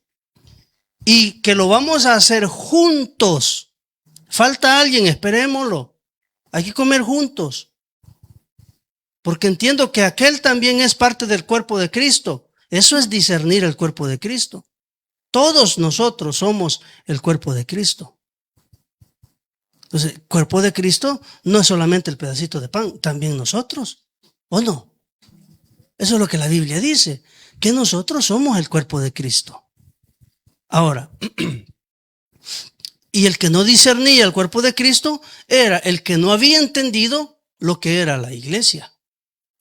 y que lo vamos a hacer juntos. Falta alguien, esperémoslo. Hay que comer juntos, porque entiendo que aquel también es parte del cuerpo de Cristo. Eso es discernir el cuerpo de Cristo. Todos nosotros somos el cuerpo de Cristo. Entonces, el cuerpo de Cristo no es solamente el pedacito de pan, también nosotros, ¿o no? Eso es lo que la Biblia dice, que nosotros somos el cuerpo de Cristo. Ahora, y el que no discernía el cuerpo de Cristo era el que no había entendido lo que era la iglesia.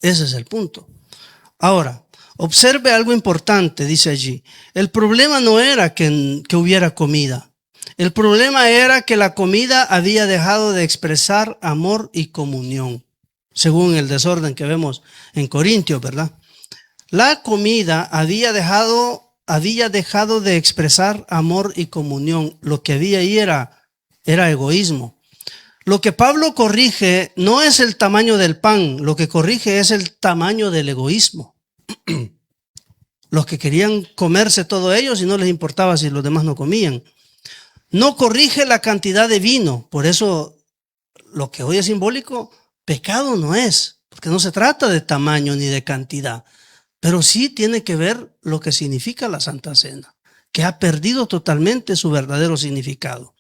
Ese es el punto. Ahora, observe algo importante, dice allí. El problema no era que hubiera comida. El problema era que la comida había dejado de expresar amor y comunión, según el desorden que vemos en Corintios, ¿verdad? La comida había dejado de expresar amor y comunión. Lo que había ahí era egoísmo. Lo que Pablo corrige no es el tamaño del pan, lo que corrige es el tamaño del egoísmo. Los que querían comerse todo ellos y no les importaba si los demás no comían. No corrige la cantidad de vino, por eso lo que hoy es simbólico, pecado no es, porque no se trata de tamaño ni de cantidad, pero sí tiene que ver lo que significa la Santa Cena, que ha perdido totalmente su verdadero significado.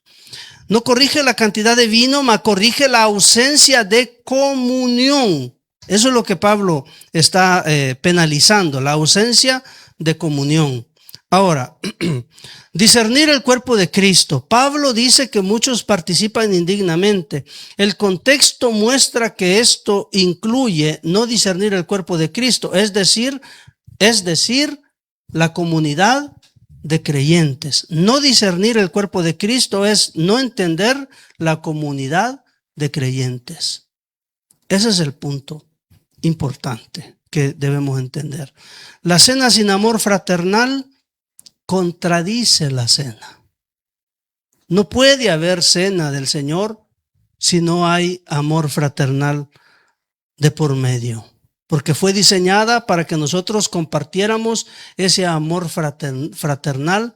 No corrige la cantidad de vino, mas corrige la ausencia de comunión. Eso es lo que Pablo está penalizando, la ausencia de comunión. Ahora, discernir el cuerpo de Cristo. Pablo dice que muchos participan indignamente. El contexto muestra que esto incluye no discernir el cuerpo de Cristo, es decir, la comunidad de creyentes. No discernir el cuerpo de Cristo es no entender la comunidad de creyentes. Ese es el punto importante que debemos entender. La cena sin amor fraternal contradice la cena. No puede haber cena del Señor si no hay amor fraternal de por medio, porque fue diseñada para que nosotros compartiéramos ese amor fraternal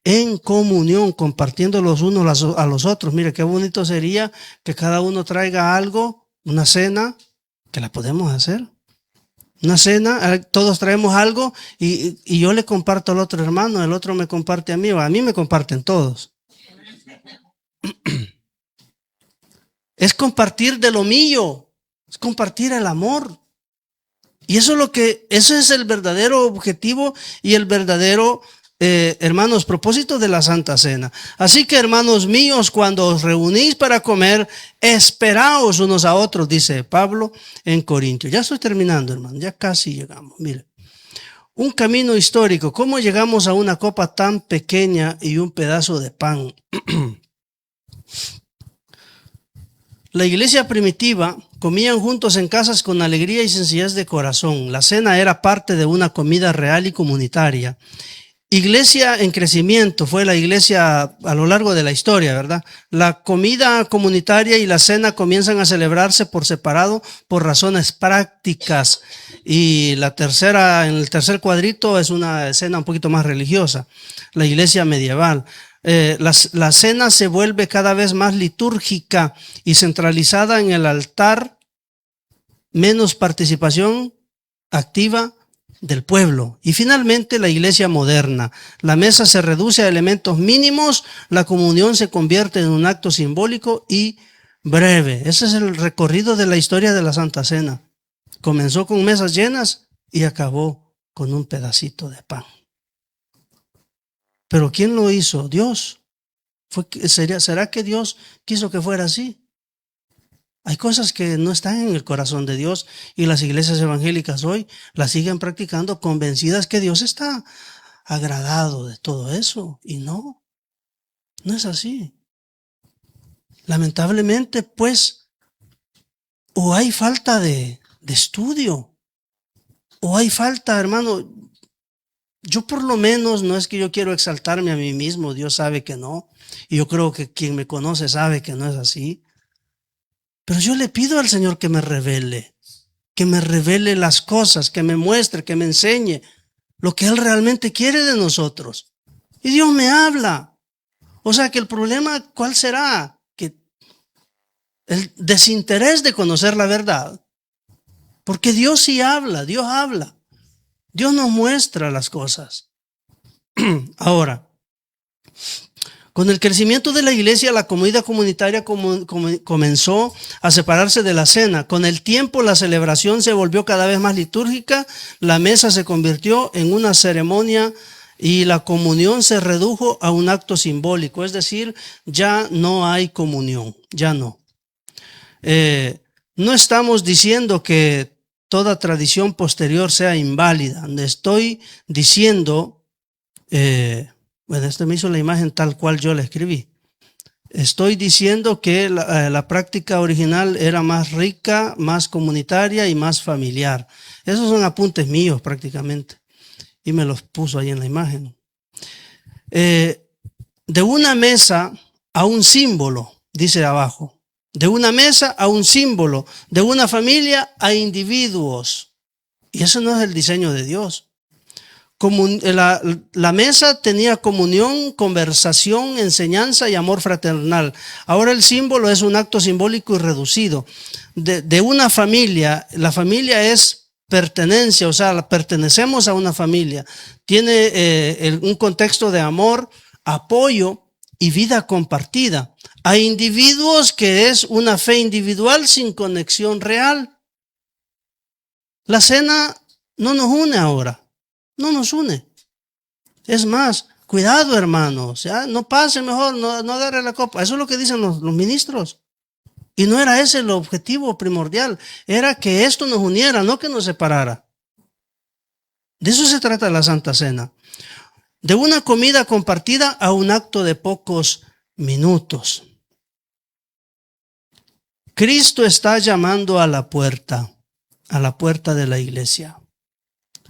en comunión, compartiendo los unos a los otros. Mire, qué bonito sería que cada uno traiga algo, una cena, que la podemos hacer. Una cena, todos traemos algo y yo le comparto al otro hermano, el otro me comparte a mí, o a mí me comparten todos. es compartir de lo mío, es compartir el amor. Y eso es el verdadero objetivo y el verdadero, hermanos, propósito de la Santa Cena. Así que, hermanos míos, cuando os reunís para comer, esperaos unos a otros, dice Pablo en Corintios. Ya estoy terminando, hermano, ya casi llegamos. Mire, un camino histórico. ¿Cómo llegamos a una copa tan pequeña y un pedazo de pan? La iglesia primitiva comían juntos en casas con alegría y sencillez de corazón. La cena era parte de una comida real y comunitaria. Iglesia en crecimiento fue la iglesia a lo largo de la historia, ¿verdad? La comida comunitaria y la cena comienzan a celebrarse por separado por razones prácticas. Y en el tercer cuadrito es una escena un poquito más religiosa, la iglesia medieval. La cena se vuelve cada vez más litúrgica y centralizada en el altar, menos participación activa del pueblo. Y finalmente la iglesia moderna. La mesa se reduce a elementos mínimos, la comunión se convierte en un acto simbólico y breve. Ese es el recorrido de la historia de la Santa Cena. Comenzó con mesas llenas y acabó con un pedacito de pan. ¿Pero quién lo hizo? Dios. ¿Será que Dios quiso que fuera así? Hay cosas que no están en el corazón de Dios y las iglesias evangélicas hoy las siguen practicando convencidas que Dios está agradado de todo eso. Y no es así. Lamentablemente, pues, o hay falta de estudio, o hay falta, hermano. Yo por lo menos, no es que yo quiero exaltarme a mí mismo, Dios sabe que no. Y yo creo que quien me conoce sabe que no es así. Pero yo le pido al Señor que me revele las cosas, que me muestre, que me enseñe lo que Él realmente quiere de nosotros. Y Dios me habla. O sea que el problema, ¿cuál será? Que el desinterés de conocer la verdad. Porque Dios sí habla, Dios habla. Dios nos muestra las cosas. Ahora, con el crecimiento de la iglesia, la comida comunitaria comenzó a separarse de la cena. Con el tiempo, la celebración se volvió cada vez más litúrgica, la mesa se convirtió en una ceremonia y la comunión se redujo a un acto simbólico. Es decir, ya no hay comunión, ya no. No estamos diciendo que toda tradición posterior sea inválida. Estoy diciendo... bueno, este me hizo la imagen tal cual yo la escribí. Estoy diciendo que la práctica original era más rica, más comunitaria y más familiar. Esos son apuntes míos prácticamente. Y me los puso ahí en la imagen. De una mesa a un símbolo, dice abajo. De una mesa a un símbolo. De una familia a individuos. Y eso no es el diseño de Dios. La mesa tenía comunión, conversación, enseñanza y amor fraternal. Ahora el símbolo es un acto simbólico y reducido. De una familia, la familia es pertenencia, o sea, pertenecemos a una familia. Tiene un contexto de amor, apoyo y vida compartida. Hay individuos que es una fe individual sin conexión real. La cena no nos une ahora. No nos une. Es más, cuidado, hermano. O sea, no pase mejor, no agarre la copa. Eso es lo que dicen los ministros. Y no era ese el objetivo primordial. Era que esto nos uniera, no que nos separara. De eso se trata la Santa Cena. De una comida compartida a un acto de pocos minutos. Cristo está llamando a la puerta de la iglesia.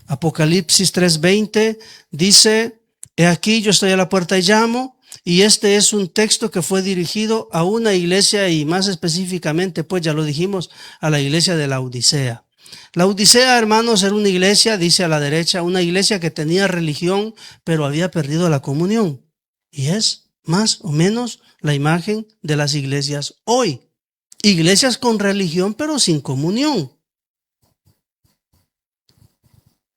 Apocalipsis 3:20 dice, he aquí yo estoy a la puerta y llamo, y este es un texto que fue dirigido a una iglesia y más específicamente, pues ya lo dijimos, a la iglesia de la Odisea. La Odisea, hermanos, era una iglesia, dice a la derecha, una iglesia que tenía religión, pero había perdido la comunión. Y es más o menos la imagen de las iglesias hoy. Iglesias con religión, pero sin comunión.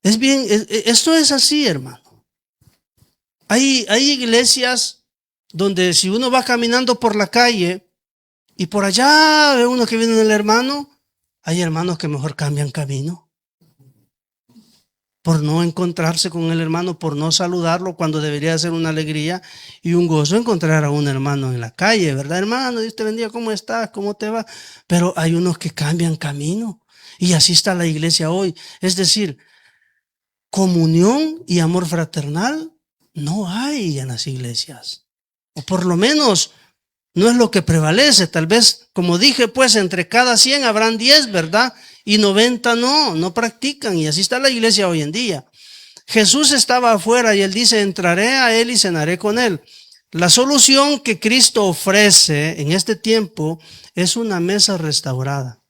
Es bien, esto es así, hermano. Hay iglesias donde si uno va caminando por la calle Y por allá ve uno que viene el hermano. Hay hermanos que mejor cambian camino por no encontrarse con el hermano, por no saludarlo cuando debería ser una alegría y un gozo encontrar a un hermano en la calle, ¿verdad, hermano? Dios te bendiga, ¿cómo estás? ¿Cómo te va? Pero hay unos que cambian camino y así está la iglesia hoy. Es decir, comunión y amor fraternal no hay en las iglesias, o por lo menos no es lo que prevalece. Tal vez, como dije, pues entre cada 100 habrán 10, ¿verdad? Y 90 no practican, y así está la iglesia hoy en día. Jesús estaba afuera y él dice, entraré a él y cenaré con él. La solución que Cristo ofrece en este tiempo es una mesa restaurada.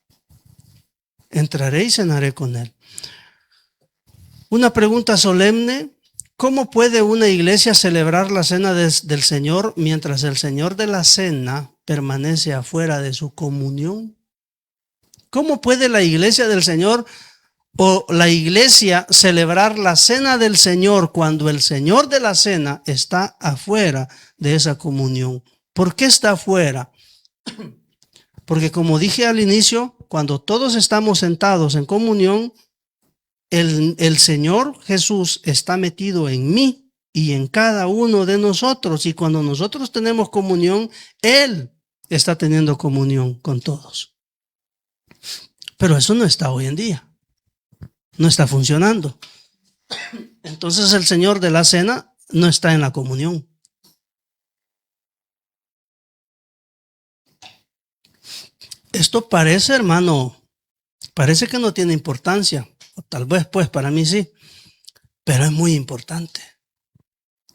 Entraré y cenaré con él. Una pregunta solemne: ¿cómo puede una iglesia celebrar la cena del Señor mientras el Señor de la cena permanece afuera de su comunión? ¿Cómo puede la iglesia del Señor o la iglesia celebrar la cena del Señor cuando el Señor de la cena está afuera de esa comunión? ¿Por qué está afuera? Porque, como dije al inicio, cuando todos estamos sentados en comunión, el Señor Jesús está metido en mí y en cada uno de nosotros. Y cuando nosotros tenemos comunión, Él está teniendo comunión con todos. Pero eso no está hoy en día. No está funcionando. Entonces el Señor de la cena no está en la comunión. Esto parece, hermano, parece que no tiene importancia. O tal vez, pues, para mí sí. Pero es muy importante.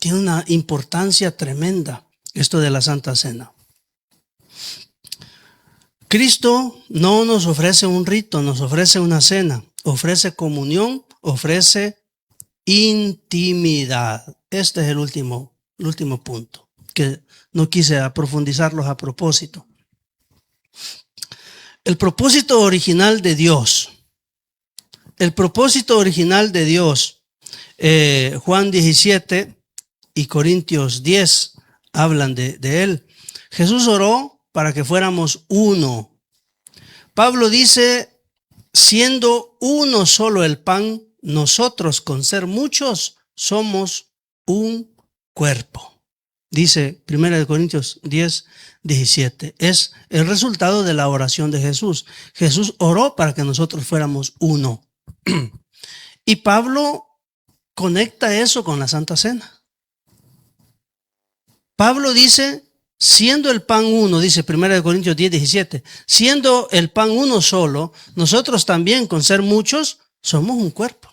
Tiene una importancia tremenda esto de la Santa Cena. Cristo no nos ofrece un rito, nos ofrece una cena, ofrece comunión, ofrece intimidad. Este es el último punto, que no quise profundizarlos a propósito. El propósito original de Dios. El propósito original de Dios, Juan 17 y Corintios 10 hablan de él. Jesús oró para que fuéramos uno. Pablo dice, siendo uno solo el pan, nosotros con ser muchos somos un cuerpo. Dice 1 Corintios 10, 17. Es el resultado de la oración de Jesús. Jesús oró para que nosotros fuéramos uno. Y Pablo conecta eso con la Santa Cena. Pablo dice, siendo el pan uno, dice 1 Corintios 10, 17, siendo el pan uno solo, nosotros también con ser muchos somos un cuerpo.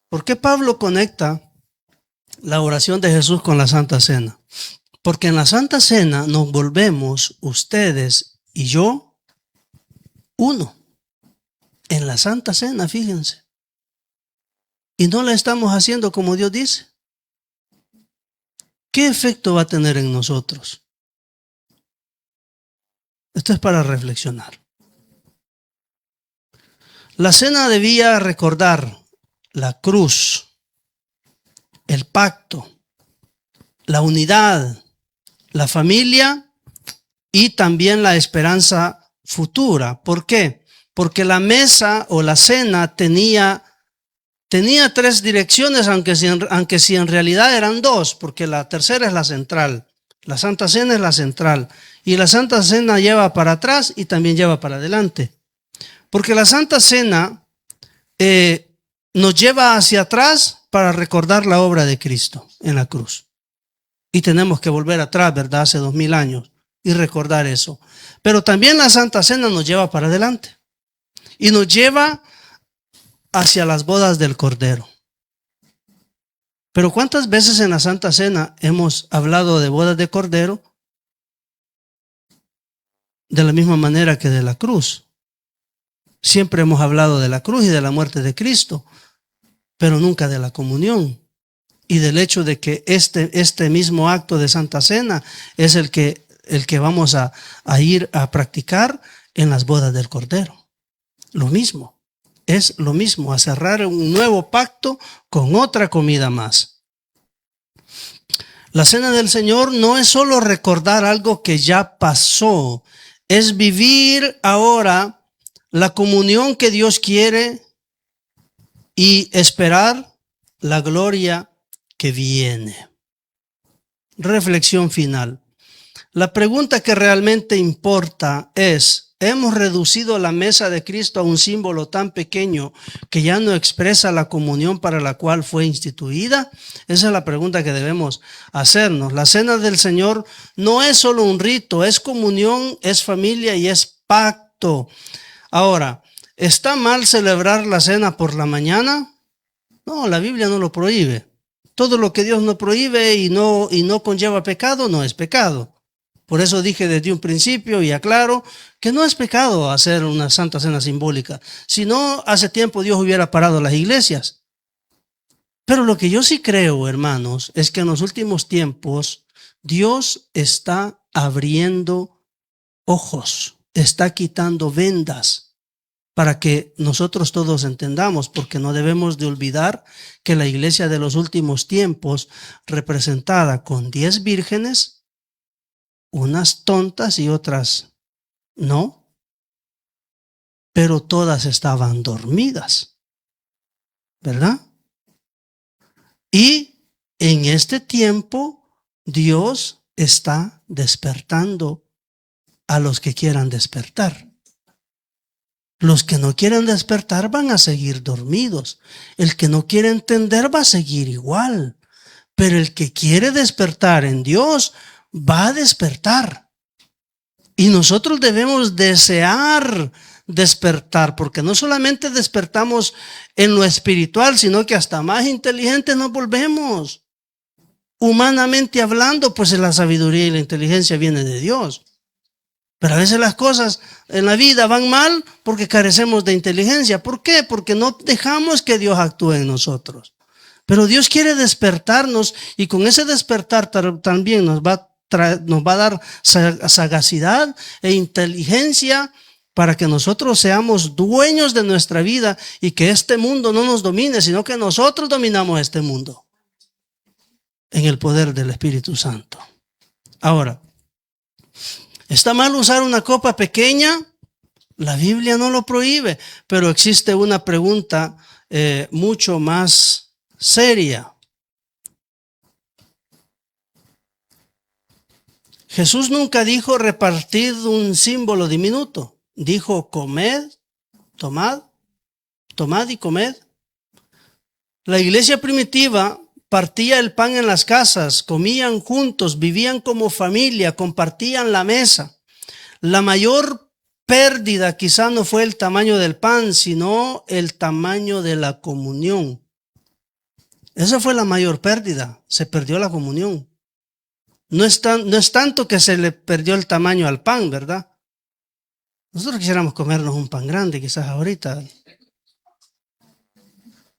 ¿Por qué Pablo conecta la oración de Jesús con la Santa Cena? Porque en la Santa Cena nos volvemos, ustedes y yo, uno. En la Santa Cena, fíjense. Y no la estamos haciendo como Dios dice. ¿Qué efecto va a tener en nosotros? Esto es para reflexionar. La cena debía recordar la cruz, el pacto, la unidad, la familia y también la esperanza futura. ¿Por qué? Porque la mesa o la cena tenía 3 direcciones, aunque si en realidad eran 2, porque la tercera es la central. La Santa Cena es la central. Y la Santa Cena lleva para atrás y también lleva para adelante. Porque la Santa Cena nos lleva hacia atrás para recordar la obra de Cristo en la cruz. Y tenemos que volver atrás, ¿verdad? Hace 2000 años y recordar eso. Pero también la Santa Cena nos lleva para adelante. Y nos lleva hacia las bodas del Cordero. Pero ¿cuántas veces en la Santa Cena hemos hablado de bodas de Cordero? De la misma manera que de la cruz. Siempre hemos hablado de la cruz y de la muerte de Cristo, pero nunca de la comunión y del hecho de que este mismo acto de Santa Cena es el que vamos a ir a practicar en las bodas del Cordero. Lo mismo. Es lo mismo, a cerrar un nuevo pacto con otra comida más. La cena del Señor no es solo recordar algo que ya pasó, es vivir ahora la comunión que Dios quiere y esperar la gloria que viene. Reflexión final. La pregunta que realmente importa es, ¿hemos reducido la mesa de Cristo a un símbolo tan pequeño que ya no expresa la comunión para la cual fue instituida? Esa es la pregunta que debemos hacernos. La cena del Señor no es solo un rito, es comunión, es familia y es pacto. Ahora, ¿está mal celebrar la cena por la mañana? No, la Biblia no lo prohíbe. Todo lo que Dios no prohíbe y no conlleva pecado, no es pecado. Por eso dije desde un principio y aclaro que no es pecado hacer una santa cena simbólica. Si no, hace tiempo Dios hubiera parado las iglesias. Pero lo que yo sí creo, hermanos, es que en los últimos tiempos Dios está abriendo ojos, está quitando vendas para que nosotros todos entendamos, porque no debemos de olvidar que la iglesia de los últimos tiempos, representada con 10 vírgenes, unas tontas y otras no, pero todas estaban dormidas, ¿verdad? Y en este tiempo Dios está despertando a los que quieran despertar. Los que no quieren despertar van a seguir dormidos. El que no quiere entender va a seguir igual. Pero el que quiere despertar en Dios va a despertar. Y nosotros debemos desear despertar, porque no solamente despertamos en lo espiritual, sino que hasta más inteligentes nos volvemos. Humanamente hablando, pues la sabiduría y la inteligencia viene de Dios. Pero a veces las cosas en la vida van mal porque carecemos de inteligencia. ¿Por qué? Porque no dejamos que Dios actúe en nosotros. Pero Dios quiere despertarnos y con ese despertar también nos va a dar sagacidad e inteligencia para que nosotros seamos dueños de nuestra vida y que este mundo no nos domine, sino que nosotros dominamos este mundo en el poder del Espíritu Santo. Ahora, ¿está mal usar una copa pequeña? La Biblia no lo prohíbe, pero existe una pregunta mucho más seria. Jesús nunca dijo repartid un símbolo diminuto. Dijo comed, tomad y comed. La iglesia primitiva partía el pan en las casas, comían juntos, vivían como familia, compartían la mesa. La mayor pérdida quizá no fue el tamaño del pan, sino el tamaño de la comunión. Esa fue la mayor pérdida, se perdió la comunión. No es tanto que se le perdió el tamaño al pan, ¿verdad? Nosotros quisiéramos comernos un pan grande quizás ahorita.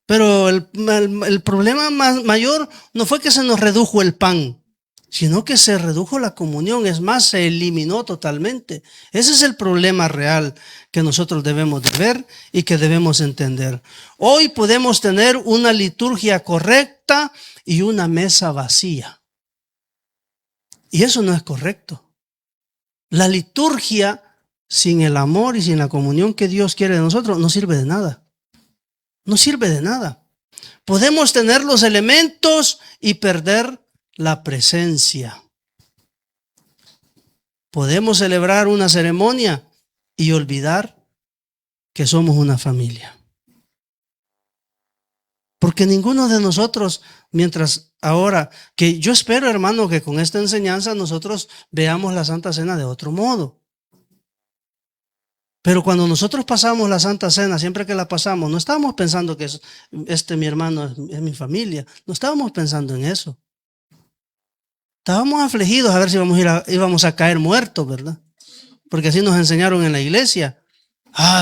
Pero el problema mayor no fue que se nos redujo el pan, sino que se redujo la comunión. Es más, se eliminó totalmente. Ese es el problema real que nosotros debemos de ver y que debemos entender. Hoy podemos tener una liturgia correcta y una mesa vacía. Y eso no es correcto. La liturgia sin el amor y sin la comunión que Dios quiere de nosotros no sirve de nada. No sirve de nada. Podemos tener los elementos y perder la presencia. Podemos celebrar una ceremonia y olvidar que somos una familia. Porque ninguno de nosotros, mientras ahora, que yo espero, hermano, que con esta enseñanza nosotros veamos la Santa Cena de otro modo. Pero cuando nosotros pasamos la Santa Cena, siempre que la pasamos, no estábamos pensando que mi hermano es mi familia. No estábamos pensando en eso. Estábamos afligidos a ver si íbamos a caer muertos, ¿verdad? Porque así nos enseñaron en la iglesia.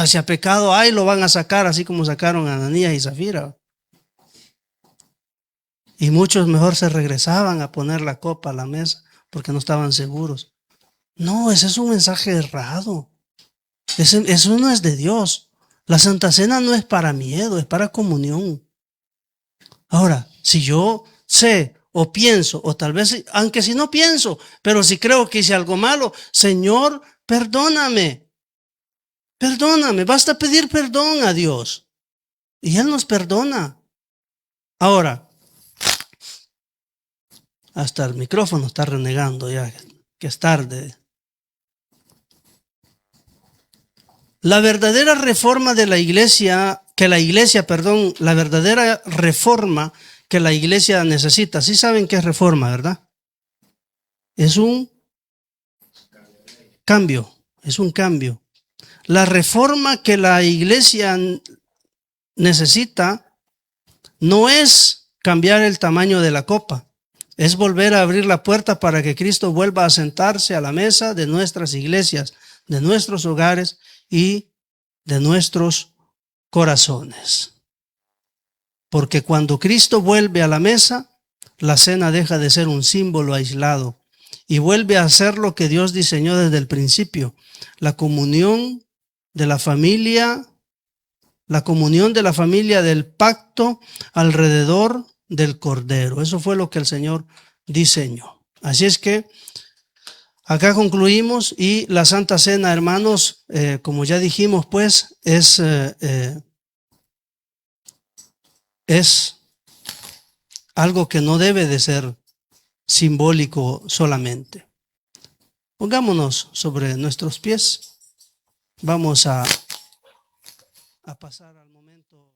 Si ha pecado hay, lo van a sacar, así como sacaron a Ananías y Zafira. Y muchos mejor se regresaban a poner la copa a la mesa porque no estaban seguros. No, ese es un mensaje errado. Eso no es de Dios. La Santa Cena no es para miedo, es para comunión. Ahora, si yo sé o pienso, o tal vez, aunque si no pienso, pero si creo que hice algo malo, Señor, perdóname, perdóname, basta pedir perdón a Dios y Él nos perdona. Ahora, hasta el micrófono está renegando ya, que es tarde. La verdadera reforma de la iglesia, la verdadera reforma que la iglesia necesita. Sí saben qué es reforma, ¿verdad? Es un cambio, es un cambio. La reforma que la iglesia necesita no es cambiar el tamaño de la copa, es volver a abrir la puerta para que Cristo vuelva a sentarse a la mesa de nuestras iglesias, de nuestros hogares y de nuestros corazones. Porque cuando Cristo vuelve a la mesa, la cena deja de ser un símbolo aislado y vuelve a ser lo que Dios diseñó desde el principio, la comunión de la familia del pacto alrededor del Cordero. Eso fue lo que el Señor diseñó. Así es que acá concluimos, y la Santa Cena, hermanos, como ya dijimos, pues es algo que no debe de ser simbólico solamente. Pongámonos sobre nuestros pies. Vamos a pasar al momento.